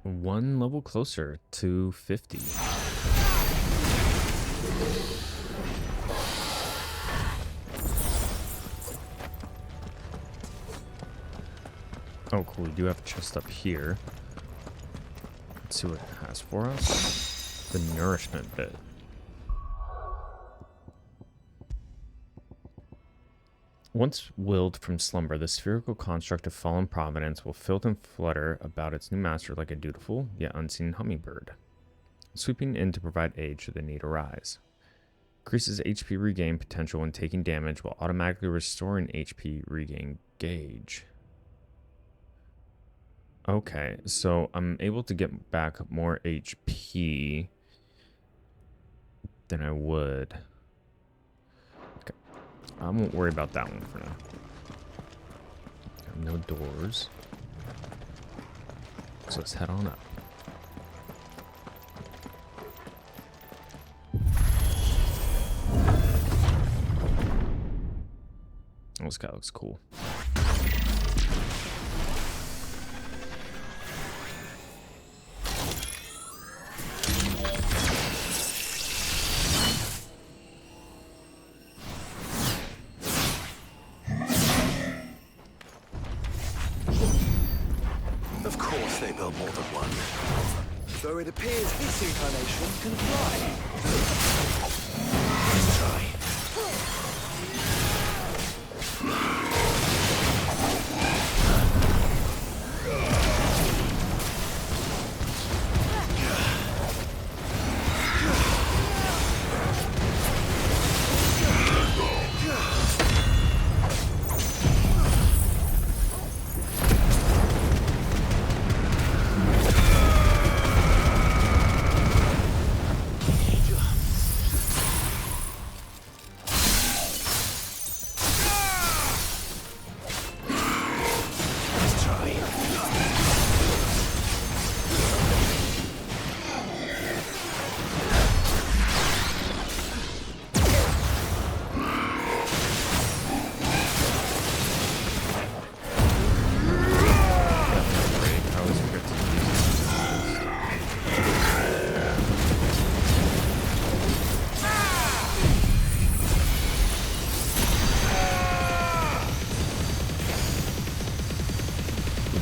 One level closer to 50. Oh, cool. We do have a chest up here. Let's see what it has for us. The nourishment bit. Once willed from slumber, the spherical construct of fallen providence will filth and flutter about its new master like a dutiful, yet unseen hummingbird, sweeping in to provide aid should the need arise. Increases HP regain potential when taking damage while automatically restoring HP regain gauge. Okay, so I'm able to get back more HP than I would. Okay, I won't worry about that one for now. No doors. So let's head on up. Oh, this guy looks cool. Of course they built more than one. Though it appears this incarnation can fly. Let's try.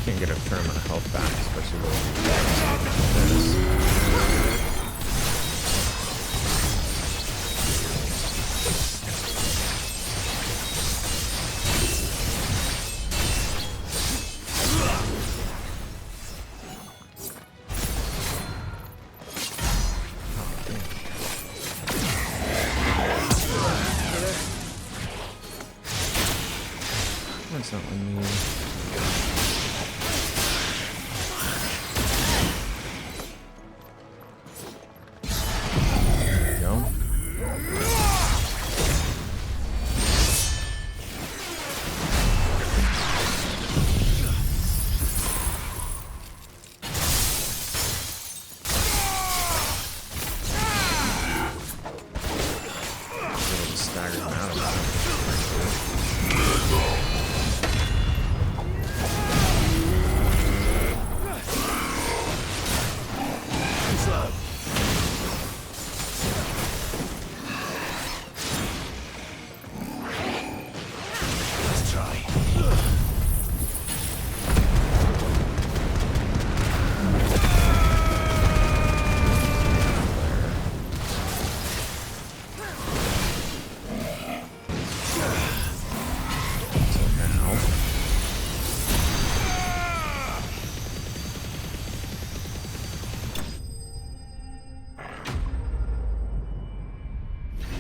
Can't get a fair amount of health back, especially with that's not letting me.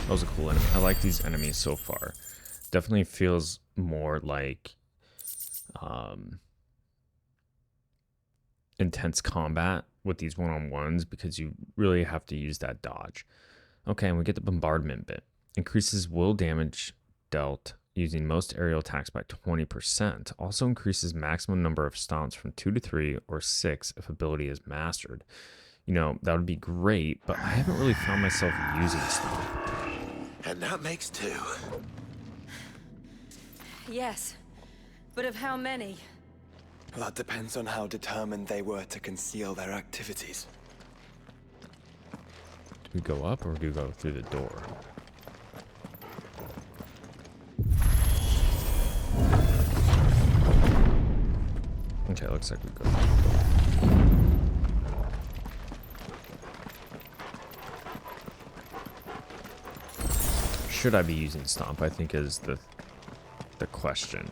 That was a cool enemy. I like these enemies so far. Definitely feels more like intense combat with these one-on-ones because you really have to use that dodge. Okay, and we get the bombardment bit. Increases will damage dealt using most aerial attacks by 20%. Also increases maximum number of stomps from 2 to 3 or 6 if ability is mastered. You know, that would be great, but I haven't really found myself using stomp. And that makes 2. Yes, but of how many? That depends on how determined they were to conceal their activities. Do we go up or do we go through the door? Okay, looks like we go through the door. Should I be using stomp? I think is the question.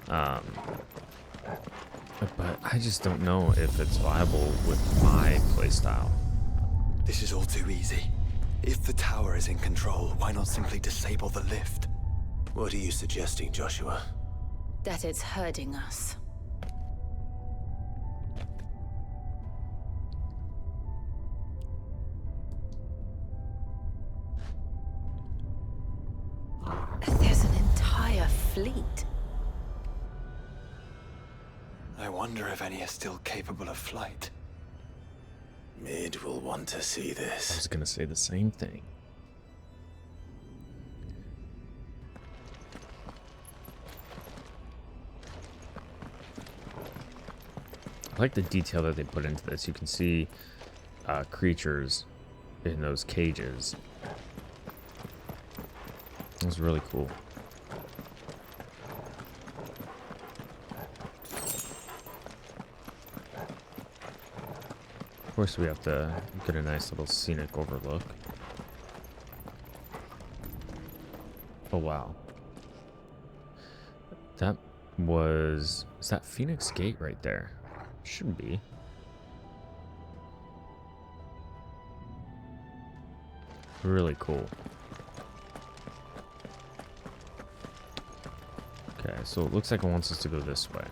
But I just don't know if it's viable with my playstyle. This is all too easy. If the tower is in control, why not simply disable the lift? What are you suggesting, Joshua? That it's hurting us. fleet. I wonder if any are still capable of flight. Mid will want to see I this. was gonna say the same thing. I like the detail that they put into this. You can see creatures in those cages. It was really cool. Of course, we have to get a nice little scenic overlook. Oh, wow. That was... Is that Phoenix Gate right there? Shouldn't be. Really cool. Okay, so it looks like it wants us to go this way.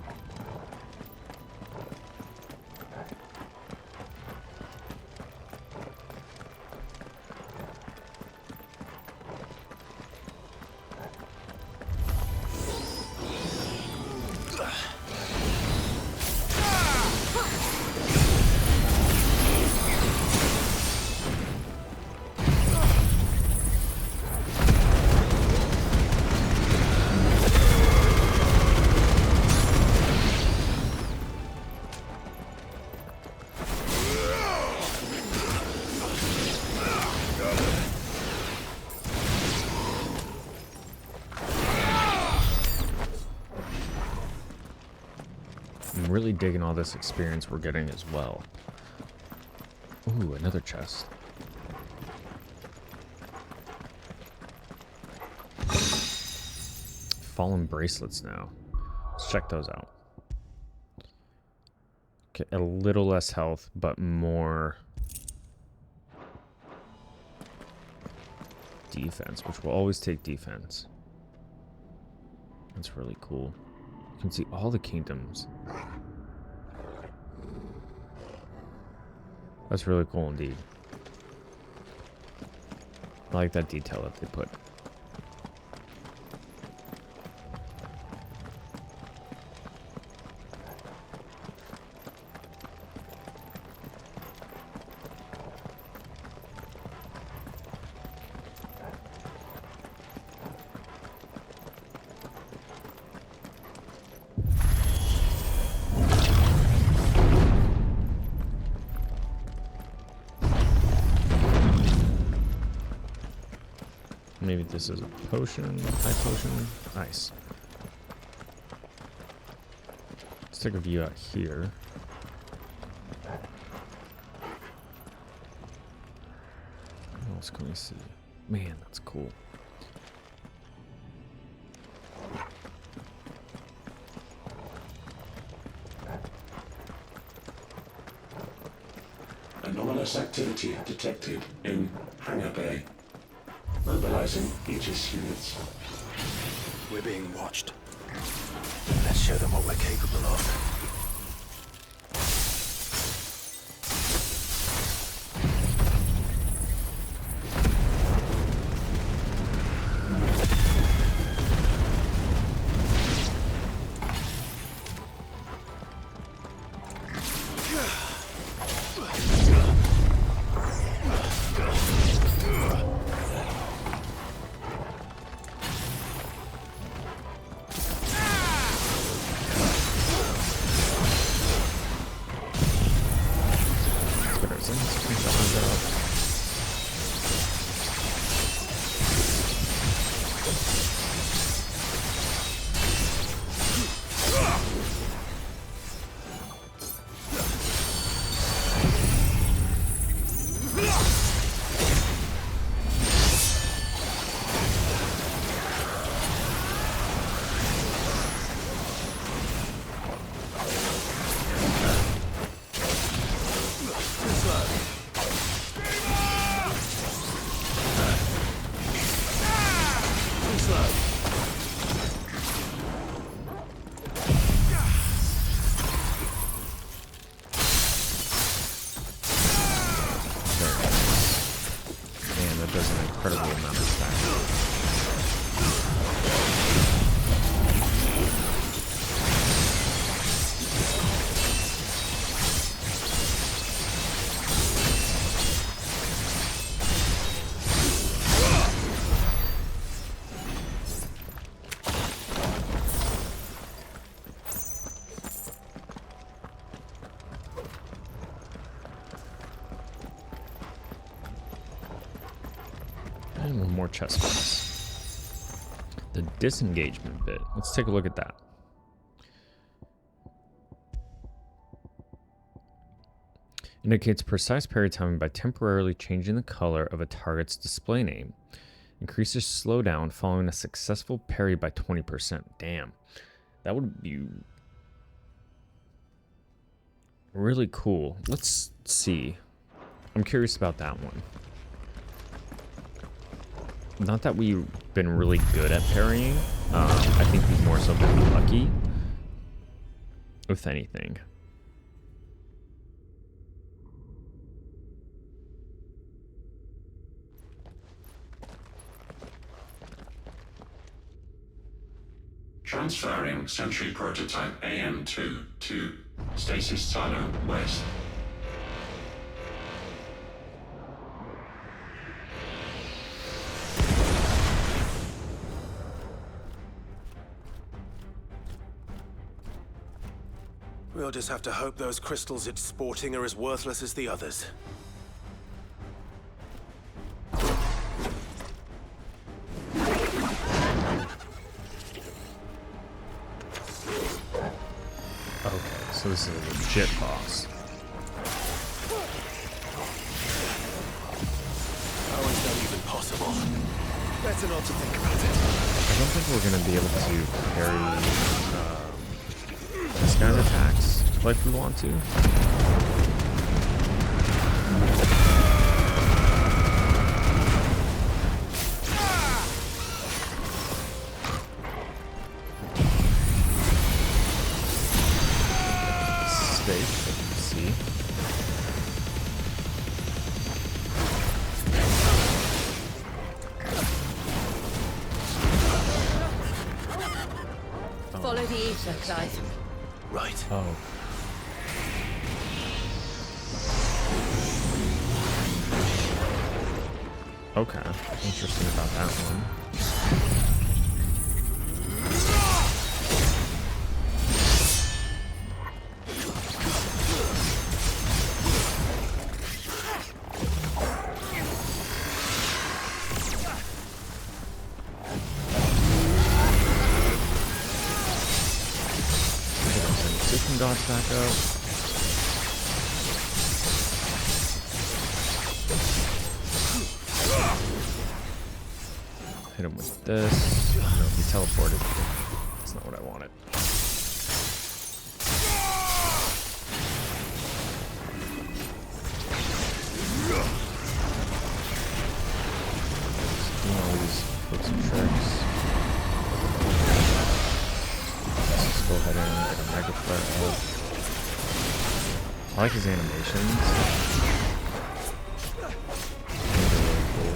I'm really digging all this experience we're getting as well. Ooh, another chest. Fallen bracelets now. Let's check those out. Okay, a little less health, but more defense, which will always take defense. That's really cool. You can see all the kingdoms. That's really cool indeed. I like that detail that they put. Maybe this is a potion, high potion, nice. Let's take a view out here. What else can we see? Man, that's cool. Anomalous activity detected in Hangar Bay. Mobilizing Aegis units. We're being watched. Let's show them what we're capable of. And one more chest piece. The disengagement bit. Let's take a look at that. Indicates precise parry timing by temporarily changing the color of a target's display name. Increases slowdown following a successful parry by 20%. Damn. That would be really cool. Let's see. I'm curious about that one. Not that we've been really good at parrying. I think we've more so been lucky, if anything. Transferring Sentry Prototype AM2 to Stasis Silo West. We'll just have to hope those crystals it's sporting are as worthless as the others. Okay, so this is a legit boss. How is that even possible? Better not to think about it. I don't think we're going to be able to parry this guy's attacks like we want to. Space, as you can see. Follow the ether, Clive. Right. Oh. Okay, interesting about that one. System dodge back up. Hit him with this. No, he teleported. That's not what I wanted. All these flips and tricks. Let's go ahead and get a mega flare up. I like his animations. Really cool.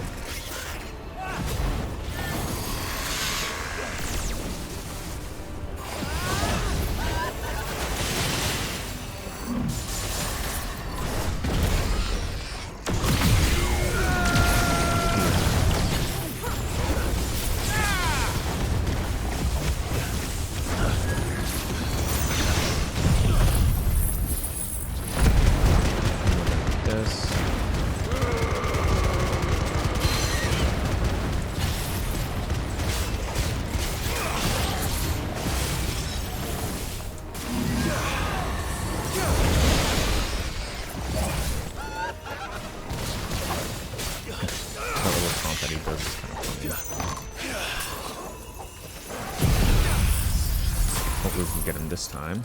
Hopefully we can get him this time.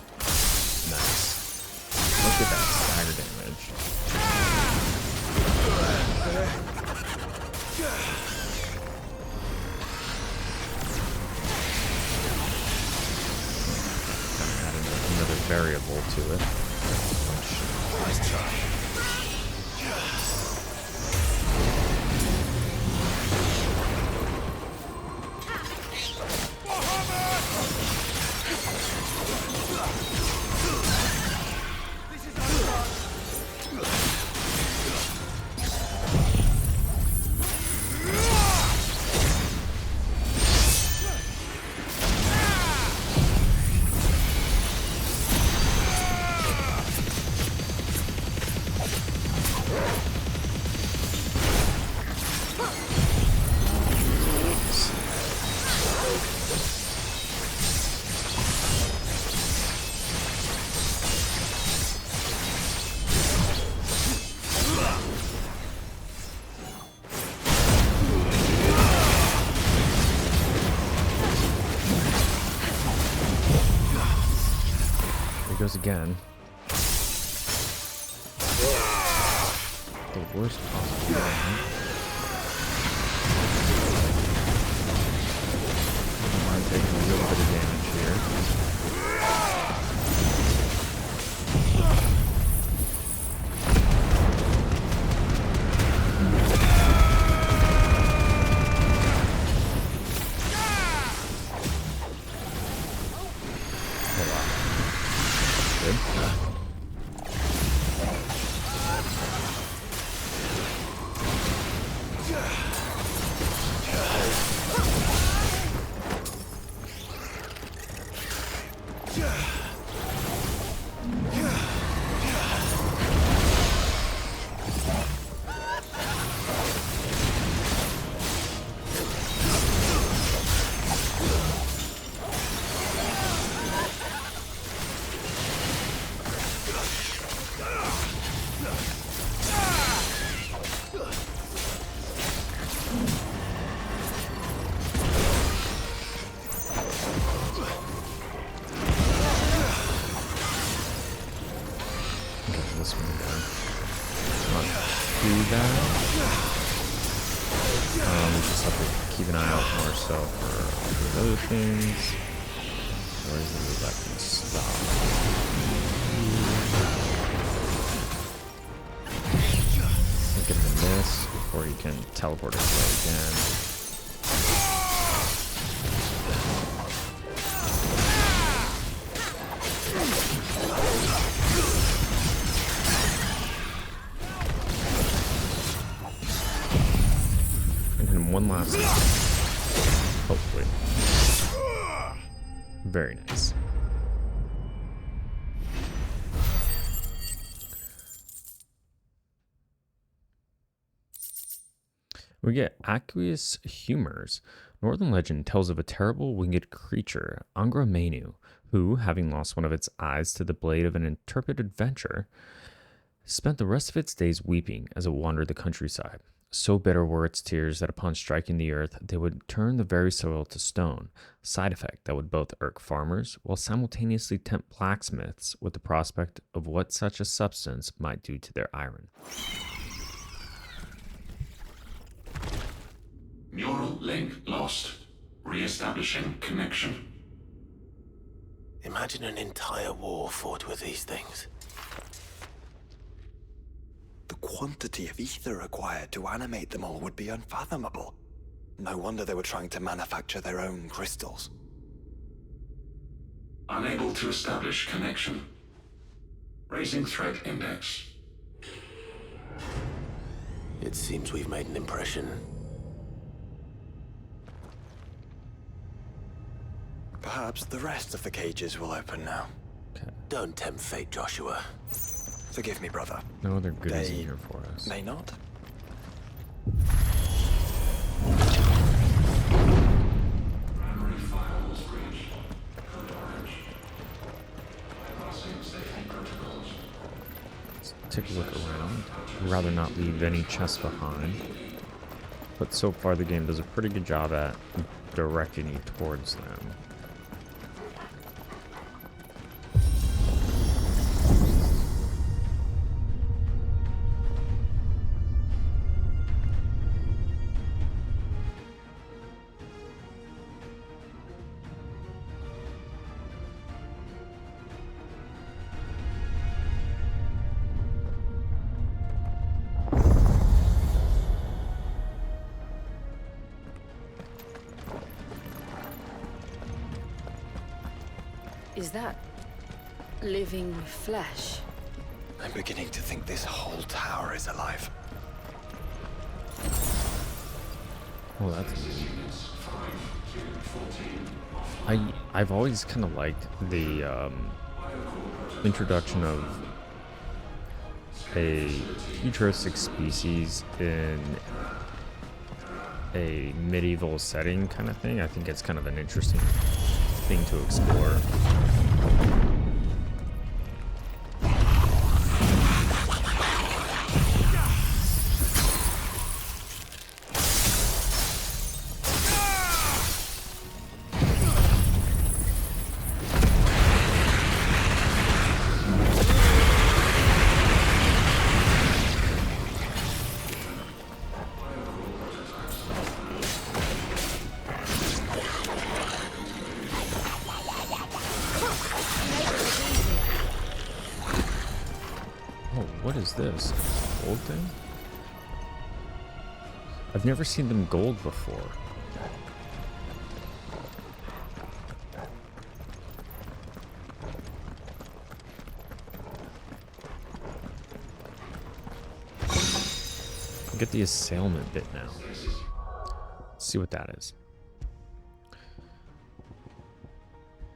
Nice. Look at that stagger damage. Kind of adding another variable to it. Nice try. goes again. The worst possible way. I'm taking a little bit of damage here. Just have to keep an eye out more so for other things. Where is it that can stop? Get him in this before he can teleport his way again. One last time. Hopefully. Very nice. We get aqueous humors. Northern legend tells of a terrible winged creature, Angra Mainyu, who, having lost one of its eyes to the blade of an intrepid adventurer, spent the rest of its days weeping as it wandered the countryside. So bitter were its tears that upon striking the earth, they would turn the very soil to stone, side effect that would both irk farmers while simultaneously tempt blacksmiths with the prospect of what such a substance might do to their iron. Neural link lost. Re-establishing connection. Imagine an entire war fought with these things. The quantity of ether required to animate them all would be unfathomable. No wonder they were trying to manufacture their own crystals. Unable to establish connection. Raising threat index. It seems we've made an impression. Perhaps the rest of the cages will open now. Okay. Don't tempt fate, Joshua. Forgive me, brother. No other goodies in here for us. May not. Primary files breached. Code orange. Bypassing safety protocols. Let's take a look around. I'd rather not leave any chests behind. But so far the game does a pretty good job at directing you towards them. Is that living flesh? I'm beginning to think this whole tower is alive. Oh, that's I've always kind of liked the introduction of a futuristic species in a medieval setting kind of thing. I think it's kind of an interesting thing to explore. is this? Gold thing? I've never seen them gold before. Get the assailant bit now. Let's see what that is.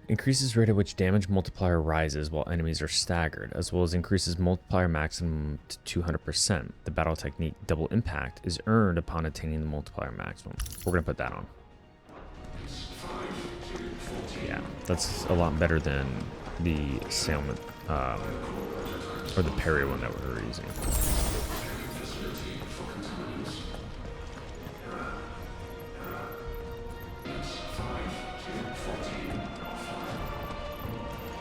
Increases rate at which damage multiplier rises while enemies are staggered, as well as increases multiplier maximum to 200%. The battle technique double impact is earned upon attaining the multiplier maximum. We're gonna put that on. Yeah, that's a lot better than the assailant, or the parry one that we were using.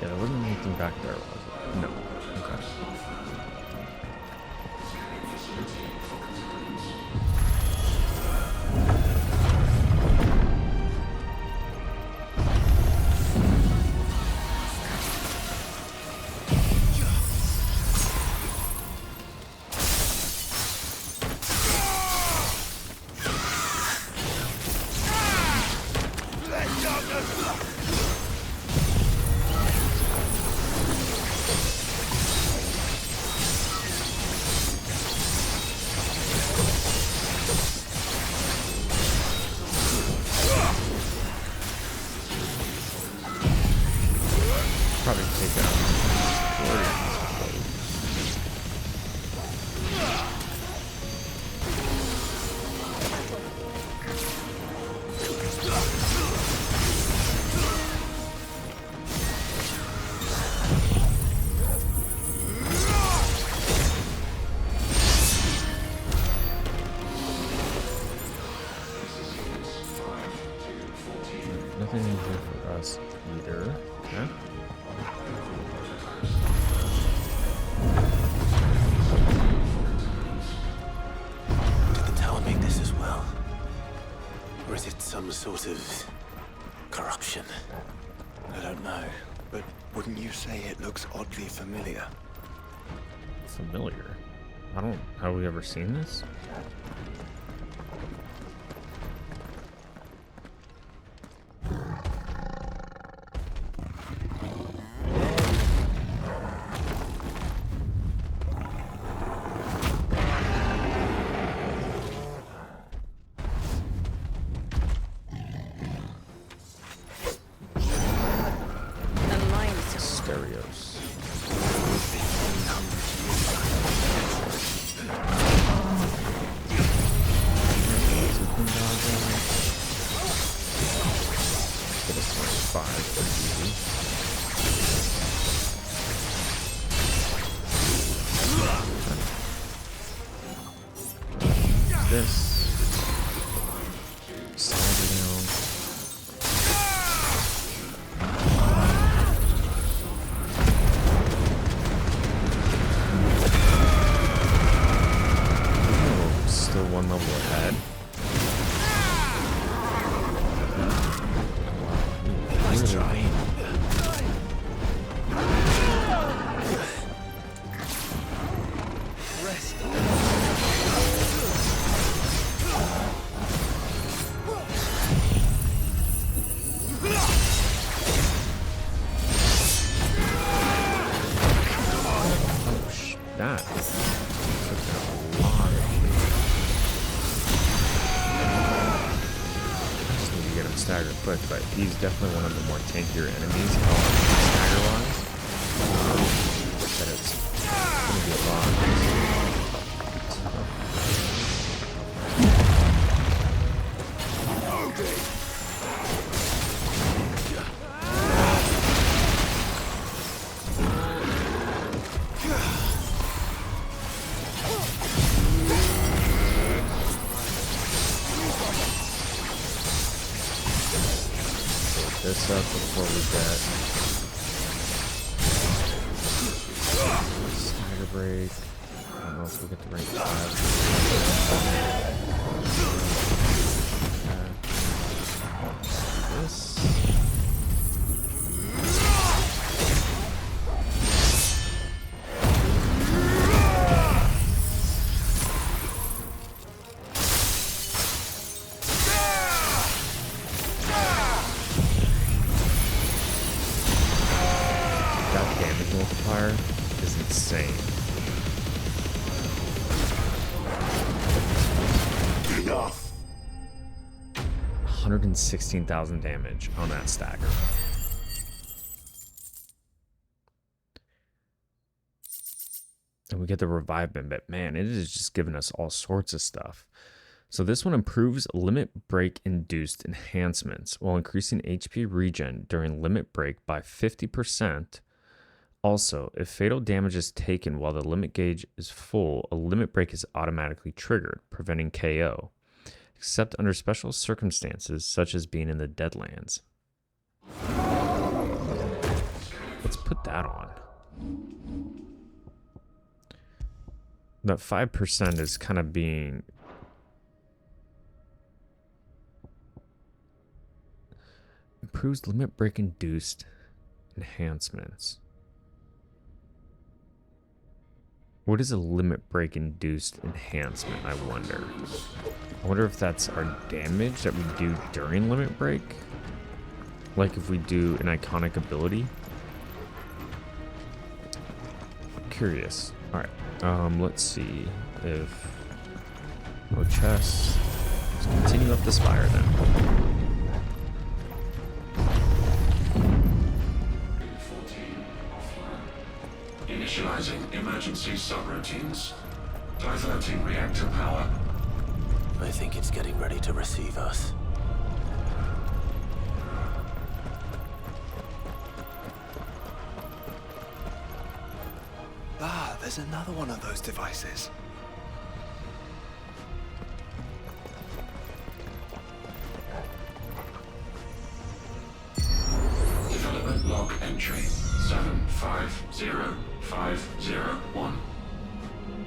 Yeah, there wasn't anything back there, was it? No. Okay. Probably take out nothing in here for us either. Okay. Or is it some sort of corruption? I don't know, but wouldn't you say it looks oddly familiar? Familiar? Have we ever seen this? Quick, but he's definitely one of the more tankier enemies, stagger-wise. But it's gonna be a lot. This up before we get stagger break. I don't know if we'll get the right 5. This. 116,000 damage on that stagger. And we get the revivement, but man, it is just giving us all sorts of stuff. So this one improves limit break induced enhancements while increasing HP regen during limit break by 50%. Also, if fatal damage is taken while the limit gauge is full, a limit break is automatically triggered, preventing KO, except under special circumstances such as being in the Deadlands. Let's put that on. That 5% is kind of being... Improves limit break induced enhancements. What is a limit break induced enhancement, I wonder? I wonder if that's our damage that we do during limit break? Like if we do an iconic ability? Curious. Alright, let's see if... No chest. Let's continue up the spire then. Initializing emergency subroutines. Diverting reactor power. I think it's getting ready to receive us. Ah, there's another one of those devices. Development log entry 750501.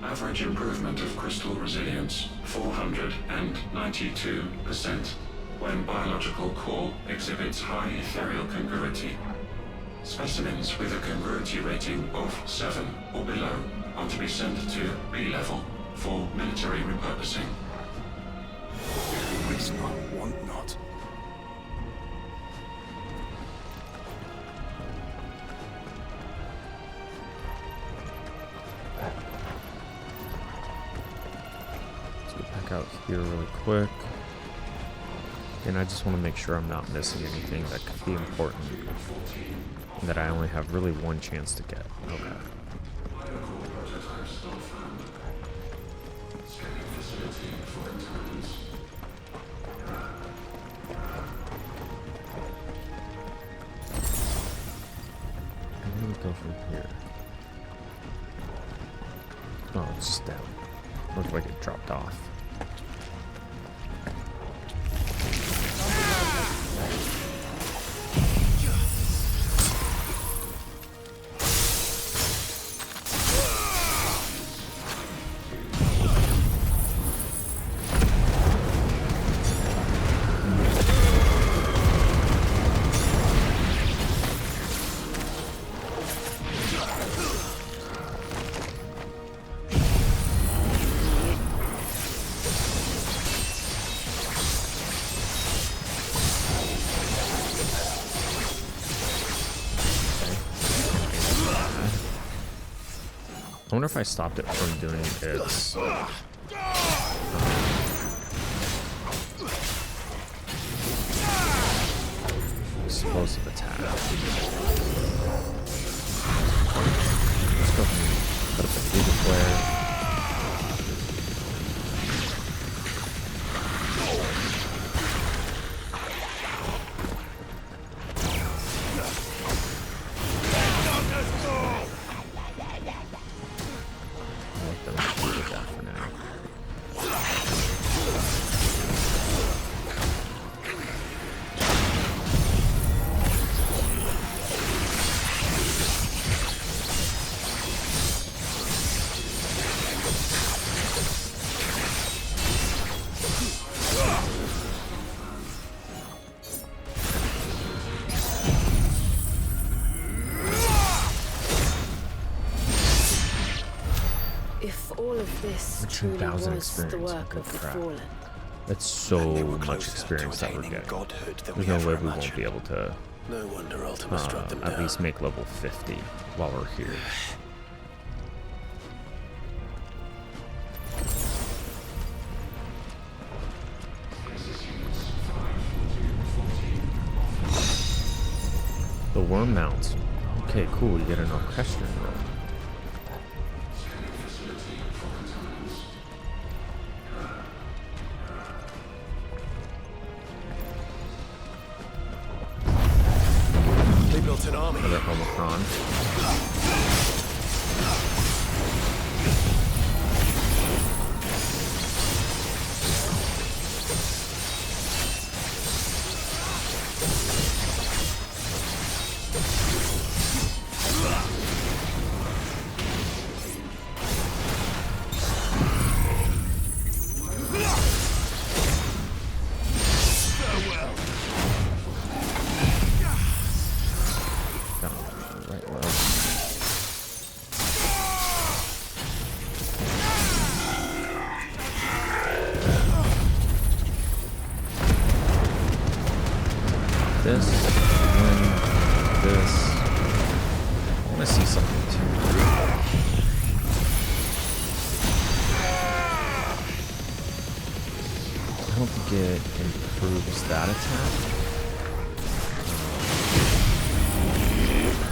Average improvement of crystal resilience 492% when biological core exhibits high ethereal congruity. Specimens with a congruity rating of 7 or below are to be sent to B level for military repurposing. Wish not, want not. Out here really quick, and I just want to make sure I'm not missing anything that could be important and that I only have really one chance to get. Okay. Where do we go from here? Oh, it's just down. Looks like it dropped off. I wonder if I stopped it from doing its explosive attack. Let's go ahead and put up a Giga Flare. Truly was the work of the fallen. That's so much experience that we're getting. There's no way we won't be able to No wonder Ultima struck them at down. least make level 50 while we're here. worm mounts. Okay, cool. You get an orchestral roll. They built an army. Another Omicron. This, and this. I want to see something too. I don't think it improves that attack.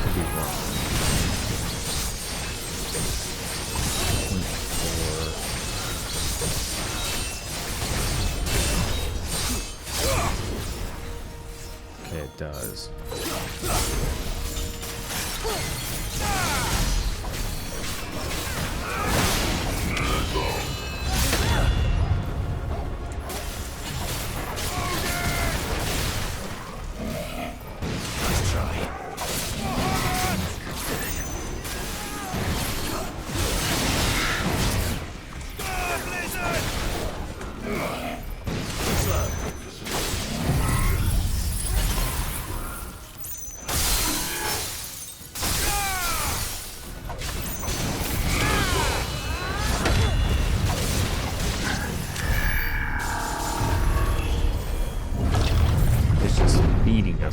Could be wrong. 0.4. Okay, it does.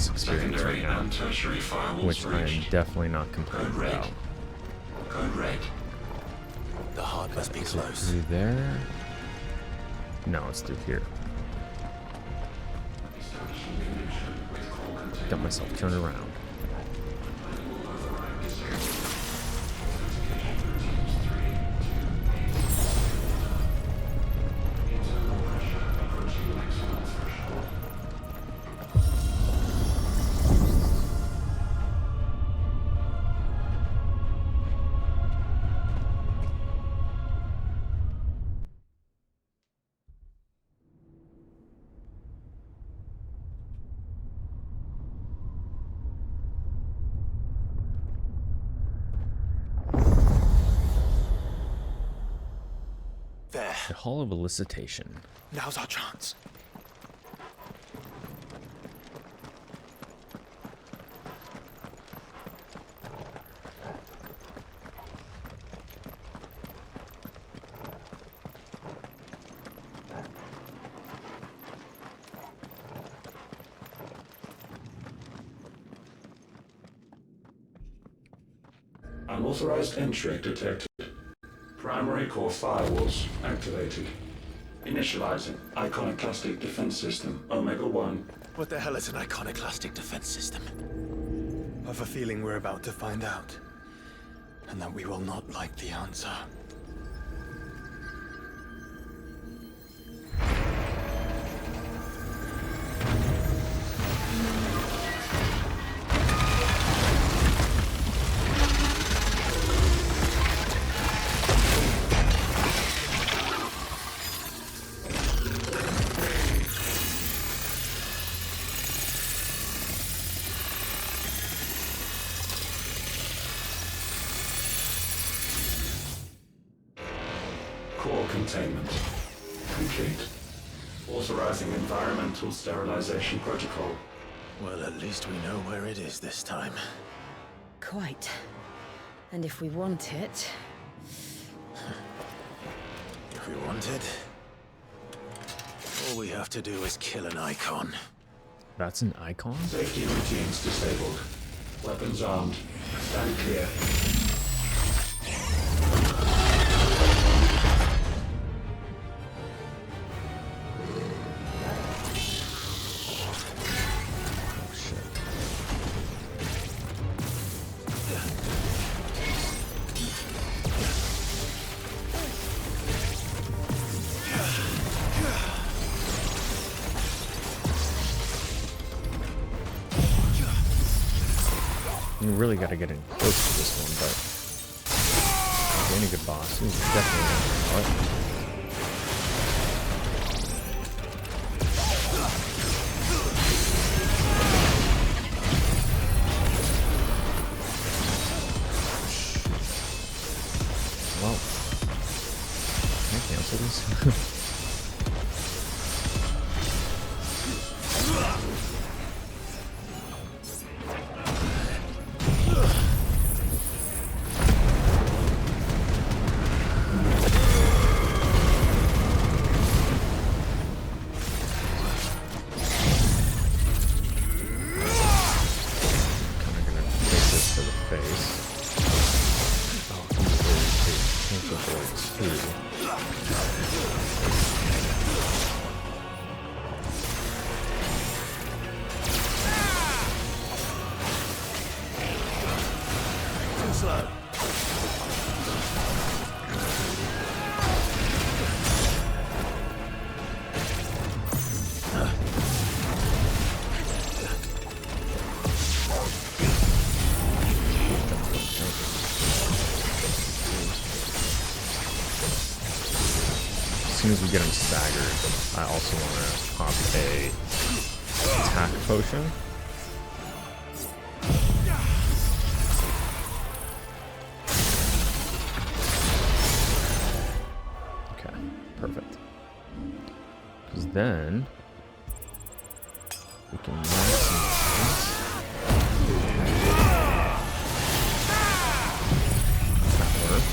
Experience right now, which I am definitely not complaining about. Code red. The heart must be close. Through there? No, it's through here. Got myself turned around. There. The Hall of Elicitation. Now's our chance. Unauthorized entry detected. Primary core firewalls activated. Initializing iconoclastic defense system Omega-1. What the hell is an iconoclastic defense system? I've a feeling we're about to find out. And that we will not like the answer. Core containment complete. Authorizing environmental sterilization protocol. Well, at least we know where it is this time. Quite. And if we want it... If we want it, all we have to do is kill an icon. That's an icon? Safety routines disabled. Weapons armed. Stand clear. You really got to get in close to this one, but any good boss. He's definitely well, can I cancel this? As soon as we get him staggered, I also want to pop a attack potion. Okay, perfect. Because then we can maximize. That works.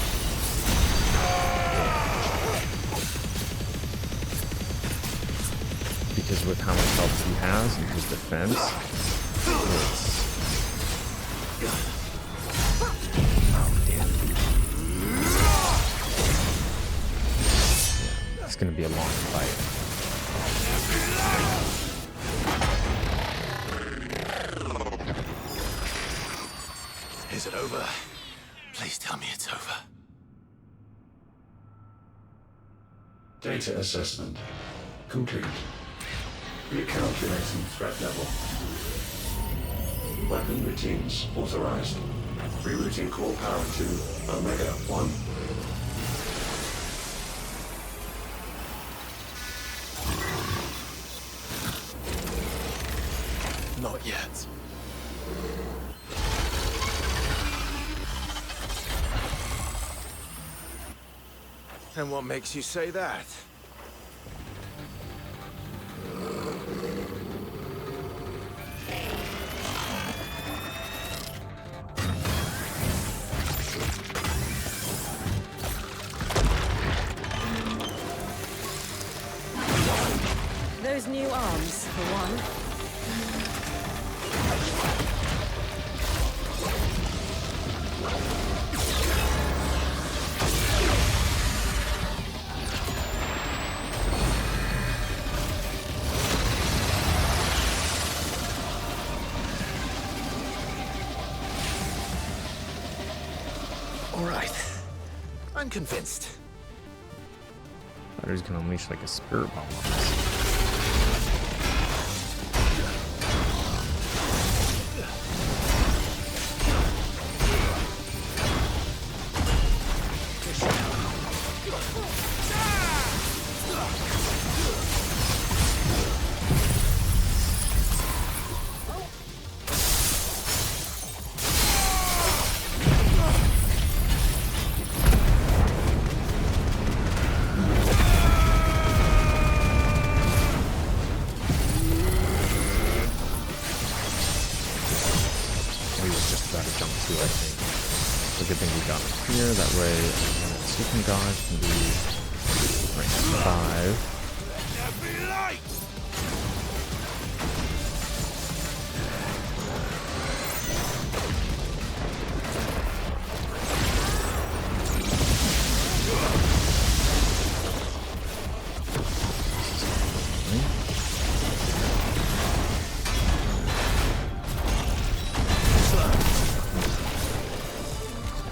Because with how much health he has and his defense, it's going to be a long fight. Is it over? Please tell me it's over. Data assessment complete. Recalculating threat level. Weapon routines authorized. Rerouting core power to Omega 1. Not yet. And what makes you say that? Those new arms, for one. All right. I'm convinced. Fighters can unleash like a spirit bomb on us. Here, that way, second dodge can be rank 5.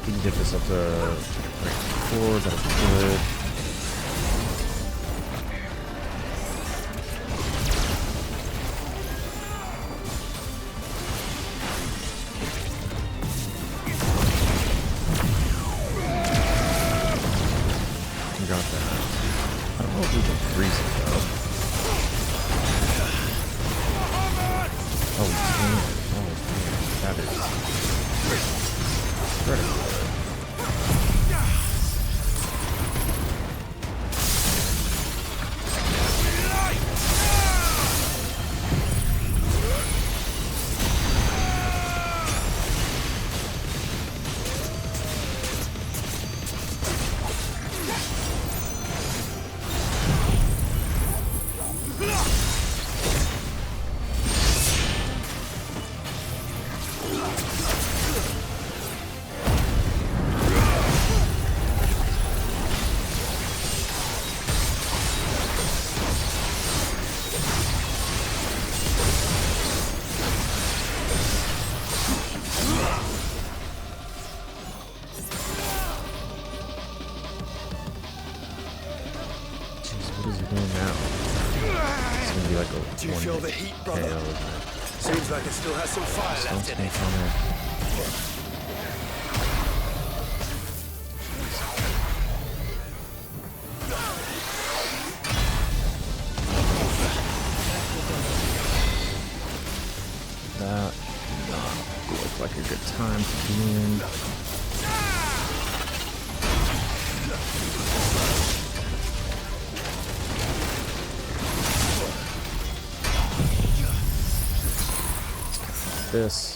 We can get this up to rank 4, that'll be good. like a Do you feel the heat, brother? Seems like it still has some fire left in it. That looked like a good time to be in. This.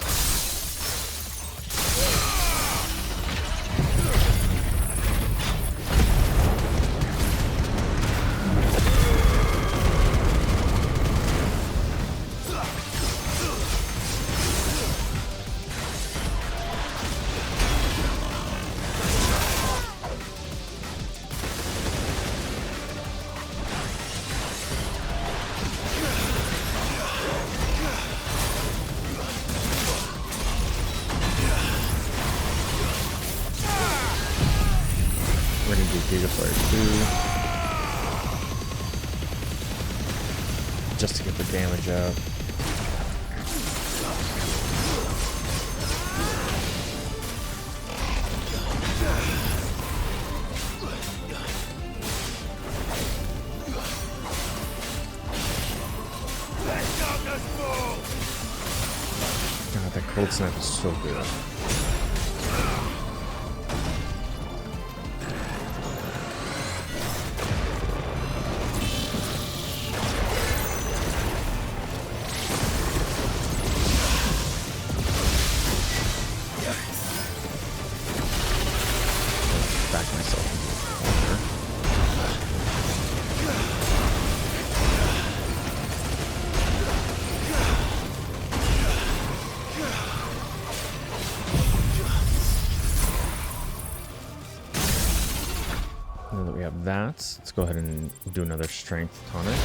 We're gonna do Gigafire 2 just to get the damage out. God, that cold snap is so good. Back myself into the corner. Now that we have that, let's go ahead and do another strength tonic.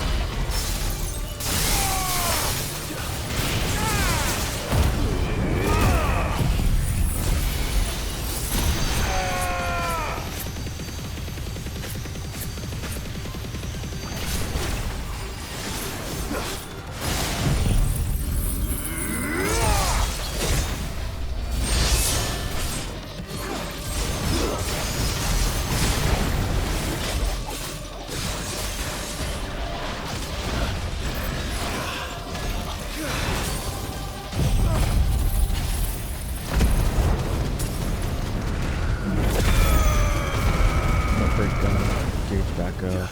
Gauge back up.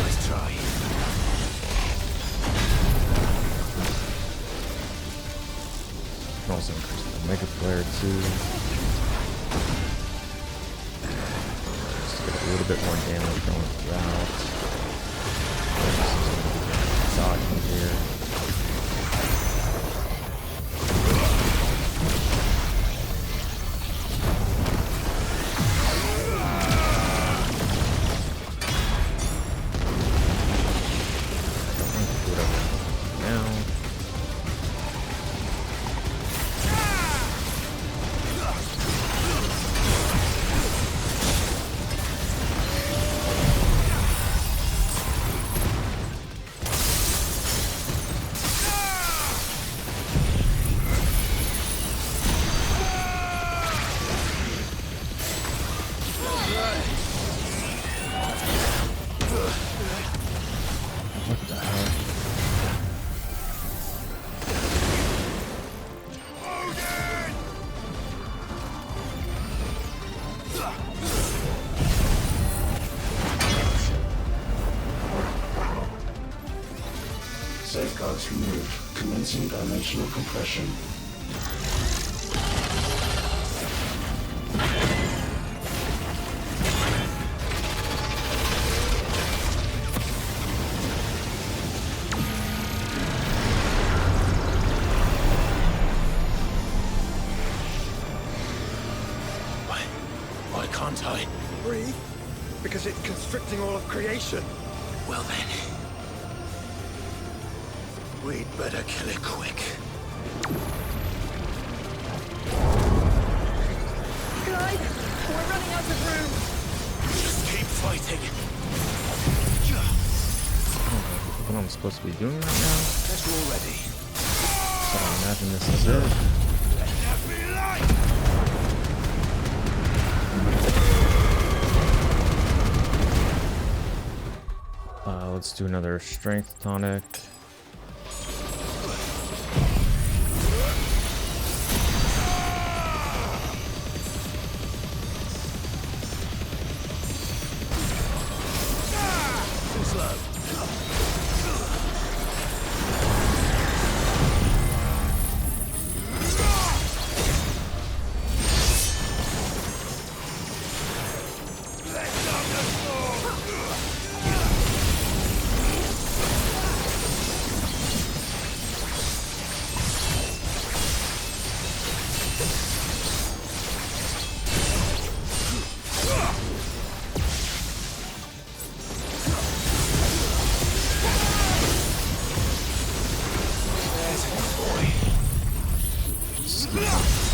Nice try. Can also increase the Mega Flare too. Just to get a little bit more damage going throughout. Dodging here. What the hell? Safeguards removed. Commencing dimensional compression. Why can't I? Breathe? Because it's constricting all of creation. Well then. We'd better kill it quick. Clive, we're running out of room. Just keep fighting. what I'm supposed to be doing right now. Guess we're all ready. So I imagine this is it. Let there be light! Let's do another strength tonic.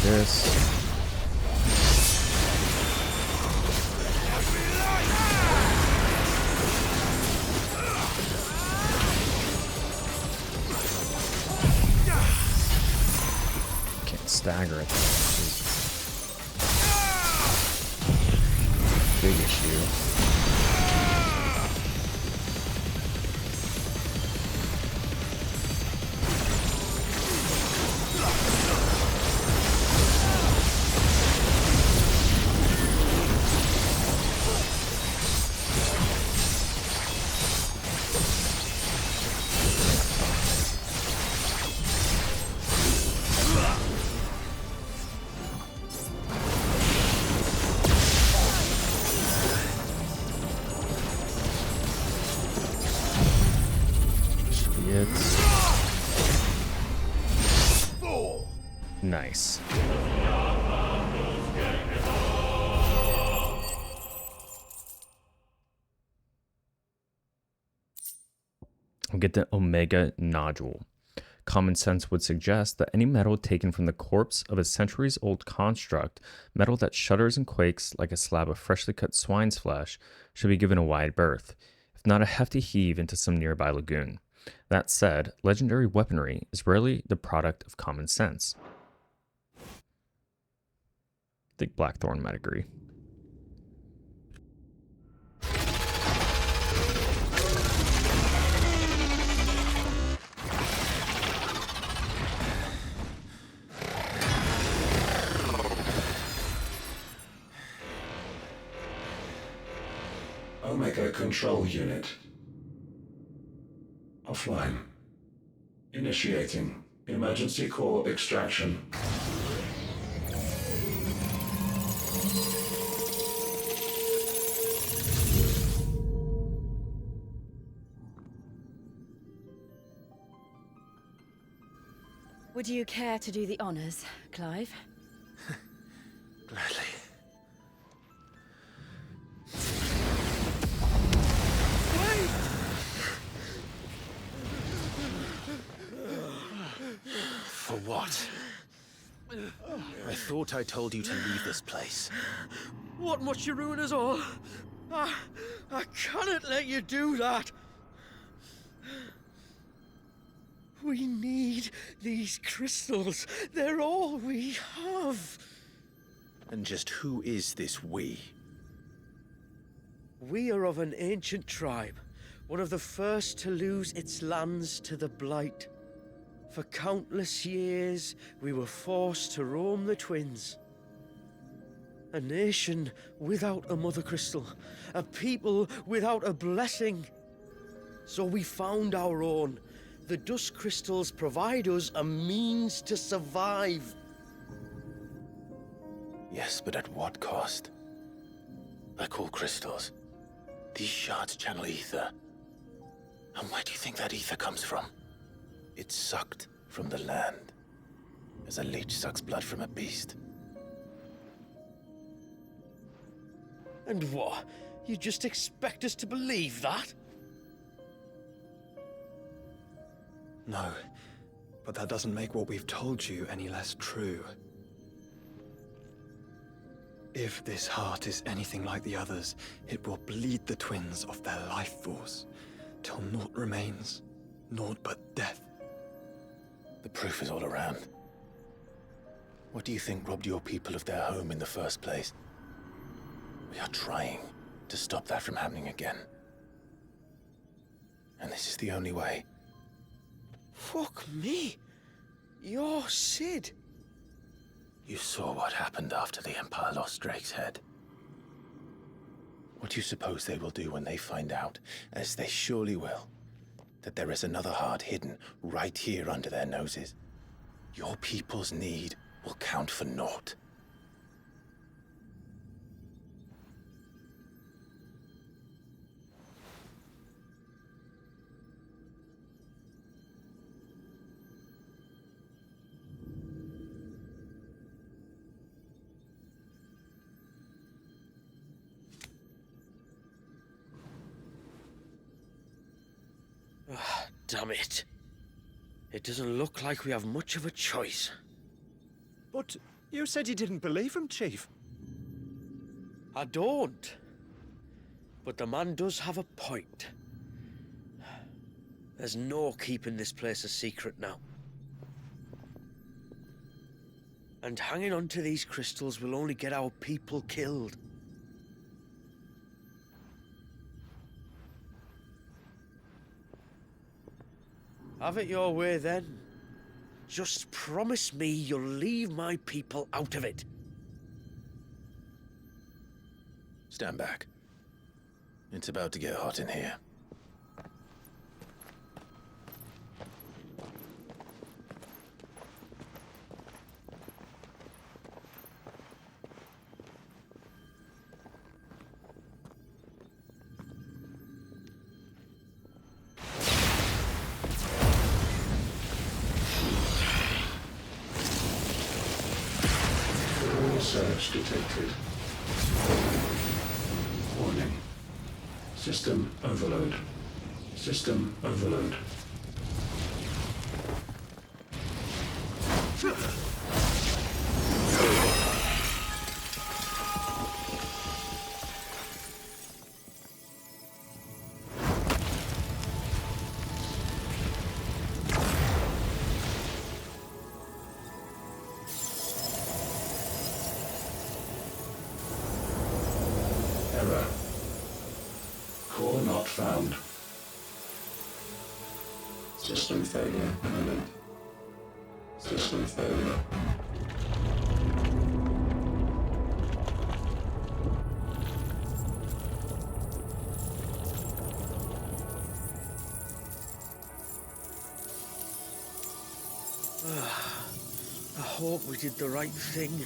This. Can't stagger it. Big issue. Nice. We'll get the Omega Nodule. Common sense would suggest that any metal taken from the corpse of a centuries-old construct, metal that shudders and quakes like a slab of freshly cut swine's flesh, should be given a wide berth, if not a hefty heave into some nearby lagoon. That said, legendary weaponry is rarely the product of common sense. I think Blackthorn might agree. Omega Control Unit. Offline. Initiating emergency core extraction. Would you care to do the honors, Clive? Gladly. For what? I thought I told you to leave this place. What must you ruin us all? I cannot let you do that. We need these crystals. They're all we have. And just who is this we? We are of an ancient tribe, one of the first to lose its lands to the Blight. For countless years, we were forced to roam the Twins. A nation without a Mother Crystal, a people without a blessing. So we found our own. The Dusk Crystals provide us a means to survive. Yes, but at what cost? Like all crystals, these shards channel ether. And where do you think that ether comes from? It's sucked from the land, as a leech sucks blood from a beast. And what? You just expect us to believe that? No, but that doesn't make what we've told you any less true. If this heart is anything like the others, it will bleed the Twins of their life force. till naught remains, naught but death. The proof is all around. What do you think robbed your people of their home in the first place? We are trying to stop that from happening again. And this is the only way. Fuck me. You're Sid. You saw what happened after the Empire lost Drake's head. What do you suppose they will do when they find out, as they surely will, that there is another heart hidden right here under their noses? Your people's need will count for naught. Damn it. It doesn't look like we have much of a choice. But you said you didn't believe him, Chief. I don't. But the man does have a point. There's no keeping this place a secret now. And hanging on to these crystals will only get our people killed. Have it your way then. Just promise me you'll leave my people out of it. Stand back. It's about to get hot in here. Search detected. Warning. System overload. System overload. Error. Core not found. System failure imminent. System failure. I hope we did the right thing.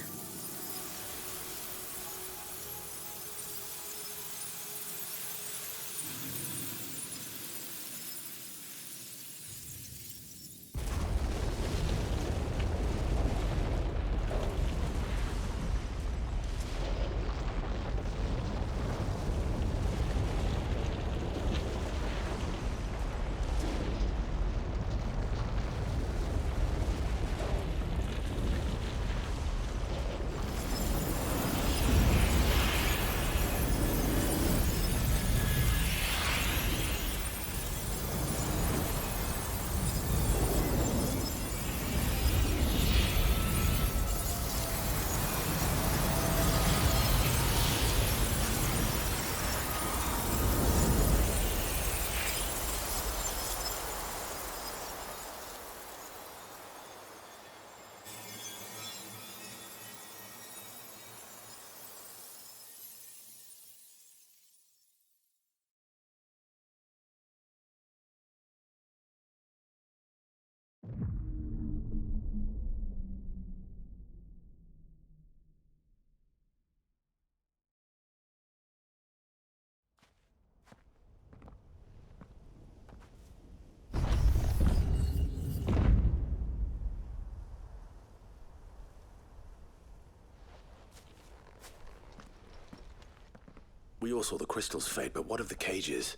We all saw the crystals fade, but what of the cages?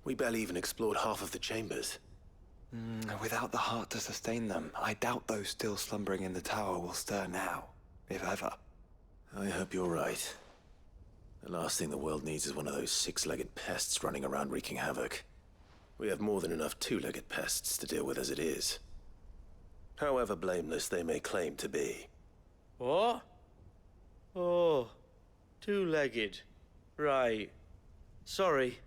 We barely even explored half of the chambers. Without the heart to sustain them, I doubt those still slumbering in the tower will stir now, if ever. I hope you're right. The last thing the world needs is one of those six-legged pests running around wreaking havoc. We have more than enough two-legged pests to deal with as it is. However blameless they may claim to be. What? Oh, two-legged. Right. Sorry.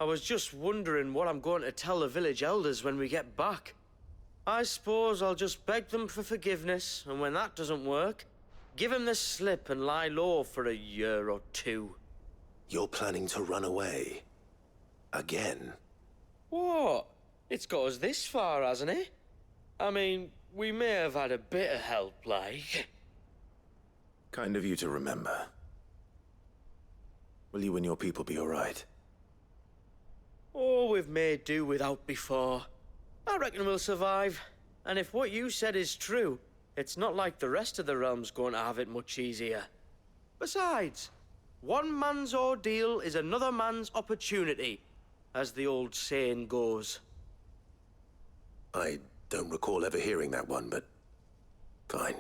I was just wondering what I'm going to tell the village elders when we get back. I suppose I'll just beg them for forgiveness, and when that doesn't work, give them the slip and lie low for a year or two. You're planning to run away? Again? What? It's got us this far, hasn't it? I mean, we may have had a bit of help, like. Kind of you to remember. Will you and your people be alright? Oh, we've made do without before. I reckon we'll survive. And if what you said is true, it's not like the rest of the realm's going to have it much easier. Besides, one man's ordeal is another man's opportunity, as the old saying goes. I don't recall ever hearing that one, but fine.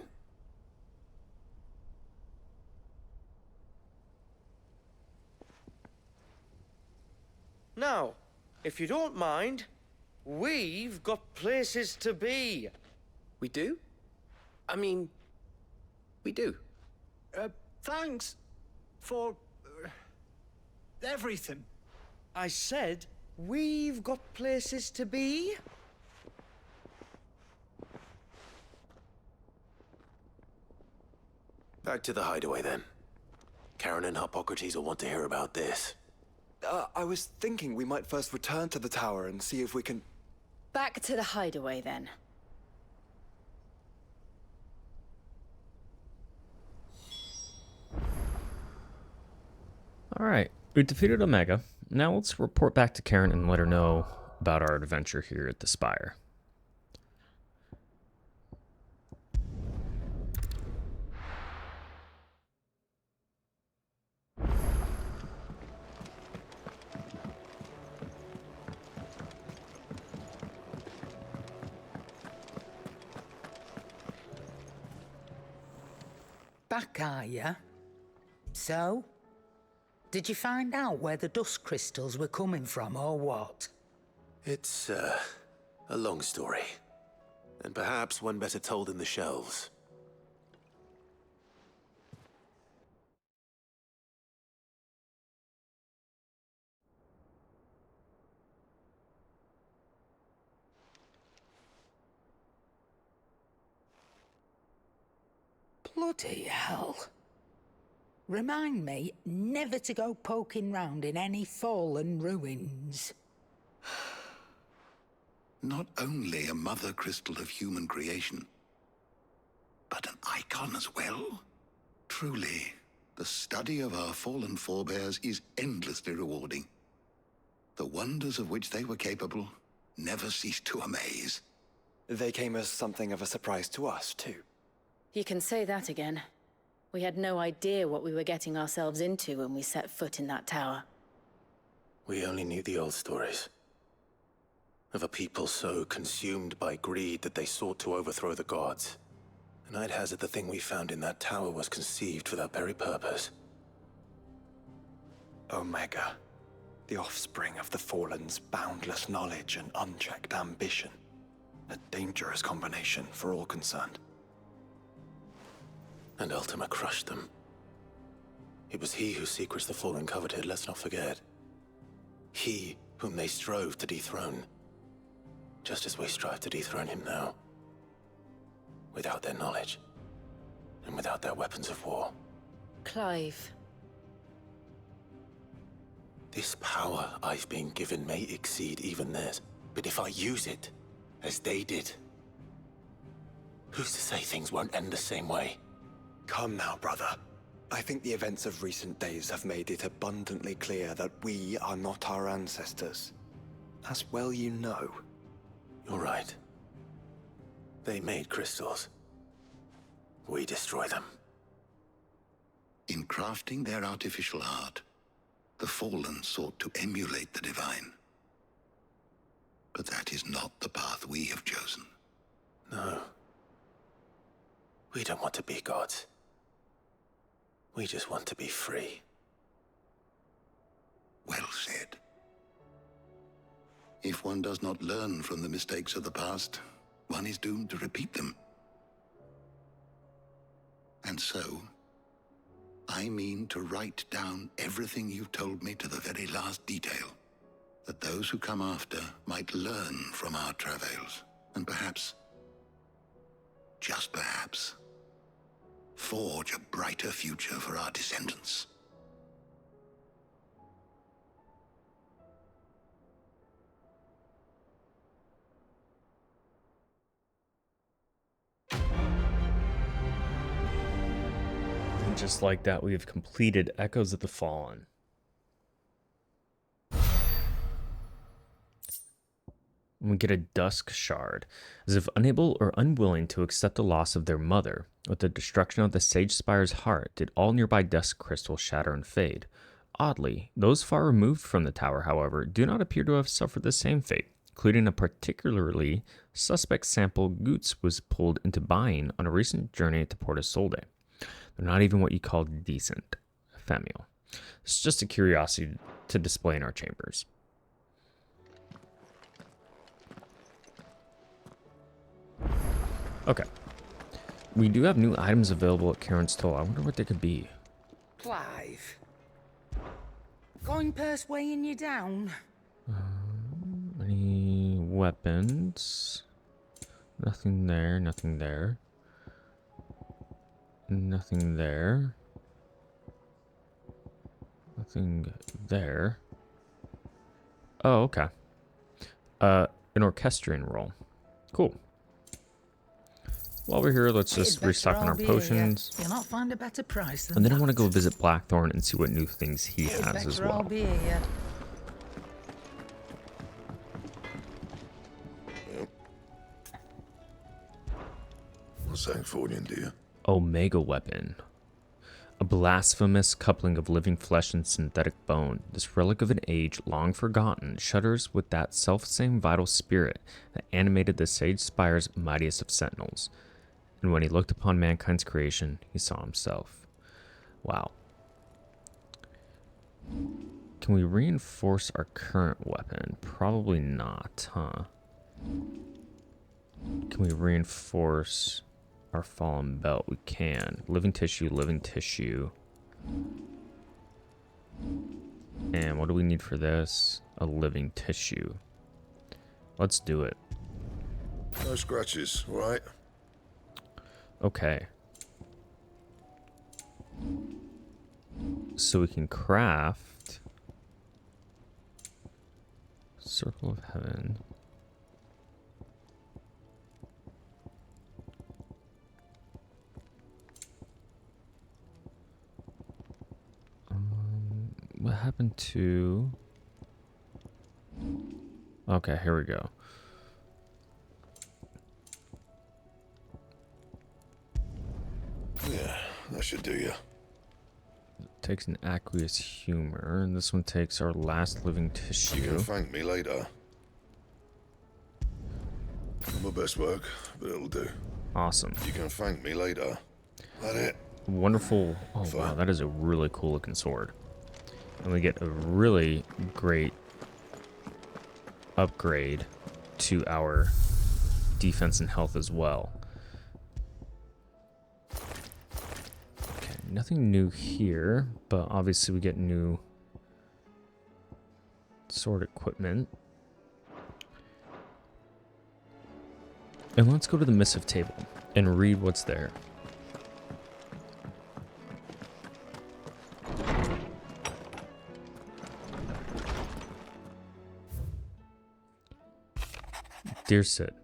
Now, if you don't mind, we've got places to be. We do? I mean, we do. Thanks for everything. I said, we've got places to be. Back to the hideaway, then. Karen and Hippocrates will want to hear about this. I was thinking we might first return to the tower and see if we can... Back to the hideaway, then. Alright, we defeated Omega. Now let's report back to Karen and let her know about our adventure here at the Spire. Back, are ya? So? Did you find out where the dust crystals were coming from, or what? It's, a long story. And perhaps one better told in the shelves. Bloody hell. Remind me never to go poking round in any fallen ruins. Not only a mother crystal of human creation, but an icon as well? Truly, the study of our fallen forebears is endlessly rewarding. The wonders of which they were capable never ceased to amaze. They came as something of a surprise to us, too. You can say that again. We had no idea what we were getting ourselves into when we set foot in that tower. We only knew the old stories. Of a people so consumed by greed that they sought to overthrow the gods. And I'd hazard the thing we found in that tower was conceived for that very purpose. Omega. The offspring of the Fallen's boundless knowledge and unchecked ambition. A dangerous combination for all concerned. And Ultima crushed them. It was he whose secrets the Fallen coveted, let's not forget. He whom they strove to dethrone. Just as we strive to dethrone him now. Without their knowledge. And without their weapons of war. Clive. This power I've been given may exceed even theirs. But if I use it, as they did, who's to say things won't end the same way? Come now, brother. I think the events of recent days have made it abundantly clear that we are not our ancestors. As well you know. You're right. They made crystals. We destroy them. In crafting their artificial art, the Fallen sought to emulate the divine. But that is not the path we have chosen. No. We don't want to be gods. We just want to be free. Well said. If one does not learn from the mistakes of the past, one is doomed to repeat them. And so, I mean to write down everything you've told me to the very last detail, that those who come after might learn from our travails, and perhaps, just perhaps, forge a brighter future for our descendants. And just like that, we have completed Echoes of the Fallen. We get a dusk shard. As if unable or unwilling to accept the loss of their mother, with the destruction of the Sage Spire's heart, did all nearby dusk crystals shatter and fade. Oddly, those far removed from the tower, however, do not appear to have suffered the same fate, including a particularly suspect sample Goots was pulled into buying on a recent journey to Porta Solde. They're not even what you call decent, Famiel. It's just a curiosity to display in our chambers. Okay. We do have new items available at Karen's Toll. I wonder what they could be. Clive. Coin purse weighing you down? Any weapons? Nothing there, nothing there. Nothing there. Nothing there. Oh, okay. An orchestrion roll. Cool. While we're here, let's just restock on our potions. You'll not find a better price than And then I that. want to go visit Blackthorn and see what new things he has as well. What's that for you, dear? Omega weapon. A blasphemous coupling of living flesh and synthetic bone. This relic of an age long forgotten shudders with that self-same vital spirit that animated the Sage Spire's mightiest of sentinels. And when he looked upon mankind's creation, he saw himself. Wow. Can we reinforce our current weapon? Probably not, huh? Can we reinforce our fallen belt? We can. Living tissue, living tissue. And what do we need for this? A living tissue. Let's do it. No scratches, right? Okay. So we can craft Circle of Heaven. What happened to... Okay, here we go. Yeah, that should do you. Takes an aqueous humor, and this one takes our last living tissue. You can thank me later. Not my best work, but it'll do. Awesome. You can thank me later. That it? Wonderful. Oh wow, that is a really cool looking sword. And we get a really great upgrade to our defense and health as well. Okay, nothing new here, but obviously we get new sword equipment. And let's go to the missive table and read what's there. Dear Sid,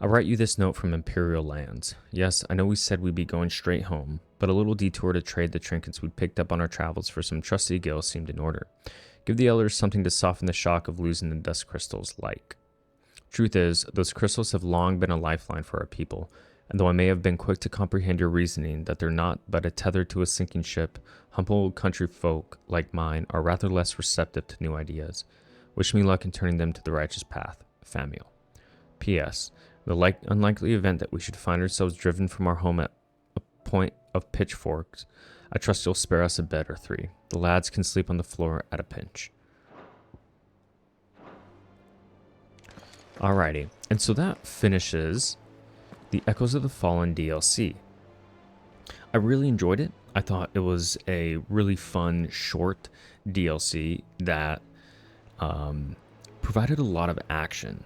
I write you this note from Imperial lands. Yes, I know we said we'd be going straight home, but a little detour to trade the trinkets we'd picked up on our travels for some trusty gil seemed in order. Give the elders something to soften the shock of losing the dust crystals like. Truth is, those crystals have long been a lifeline for our people, and though I may have been quick to comprehend your reasoning that they're not but a tether to a sinking ship, humble country folk like mine are rather less receptive to new ideas. Wish me luck in turning them to the righteous path. Famiel. P.S. The unlikely event that we should find ourselves driven from our home at a point of pitchforks, I trust you'll spare us a bed or three. The lads can sleep on the floor at a pinch. Alrighty, and so that finishes the Echoes of the Fallen DLC. I really enjoyed it. I thought it was a really fun, short DLC that provided a lot of action,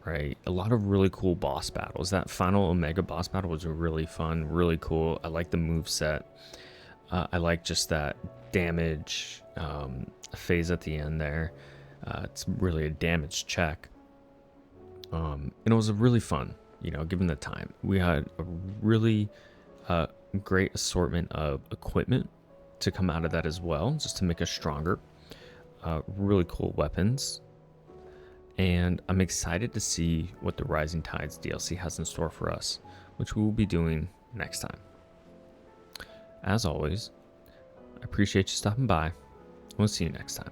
right? A lot of really cool boss battles. That final Omega boss battle was really fun, really cool. I like the move set. I like just that damage phase at the end there. It's really a damage check. And it was a really fun, given the time. We had a really great assortment of equipment to come out of that as well, just to make us stronger. Really cool weapons. And I'm excited to see what the Rising Tides DLC has in store for us, which we will be doing next time. As always, I appreciate you stopping by. We'll see you next time.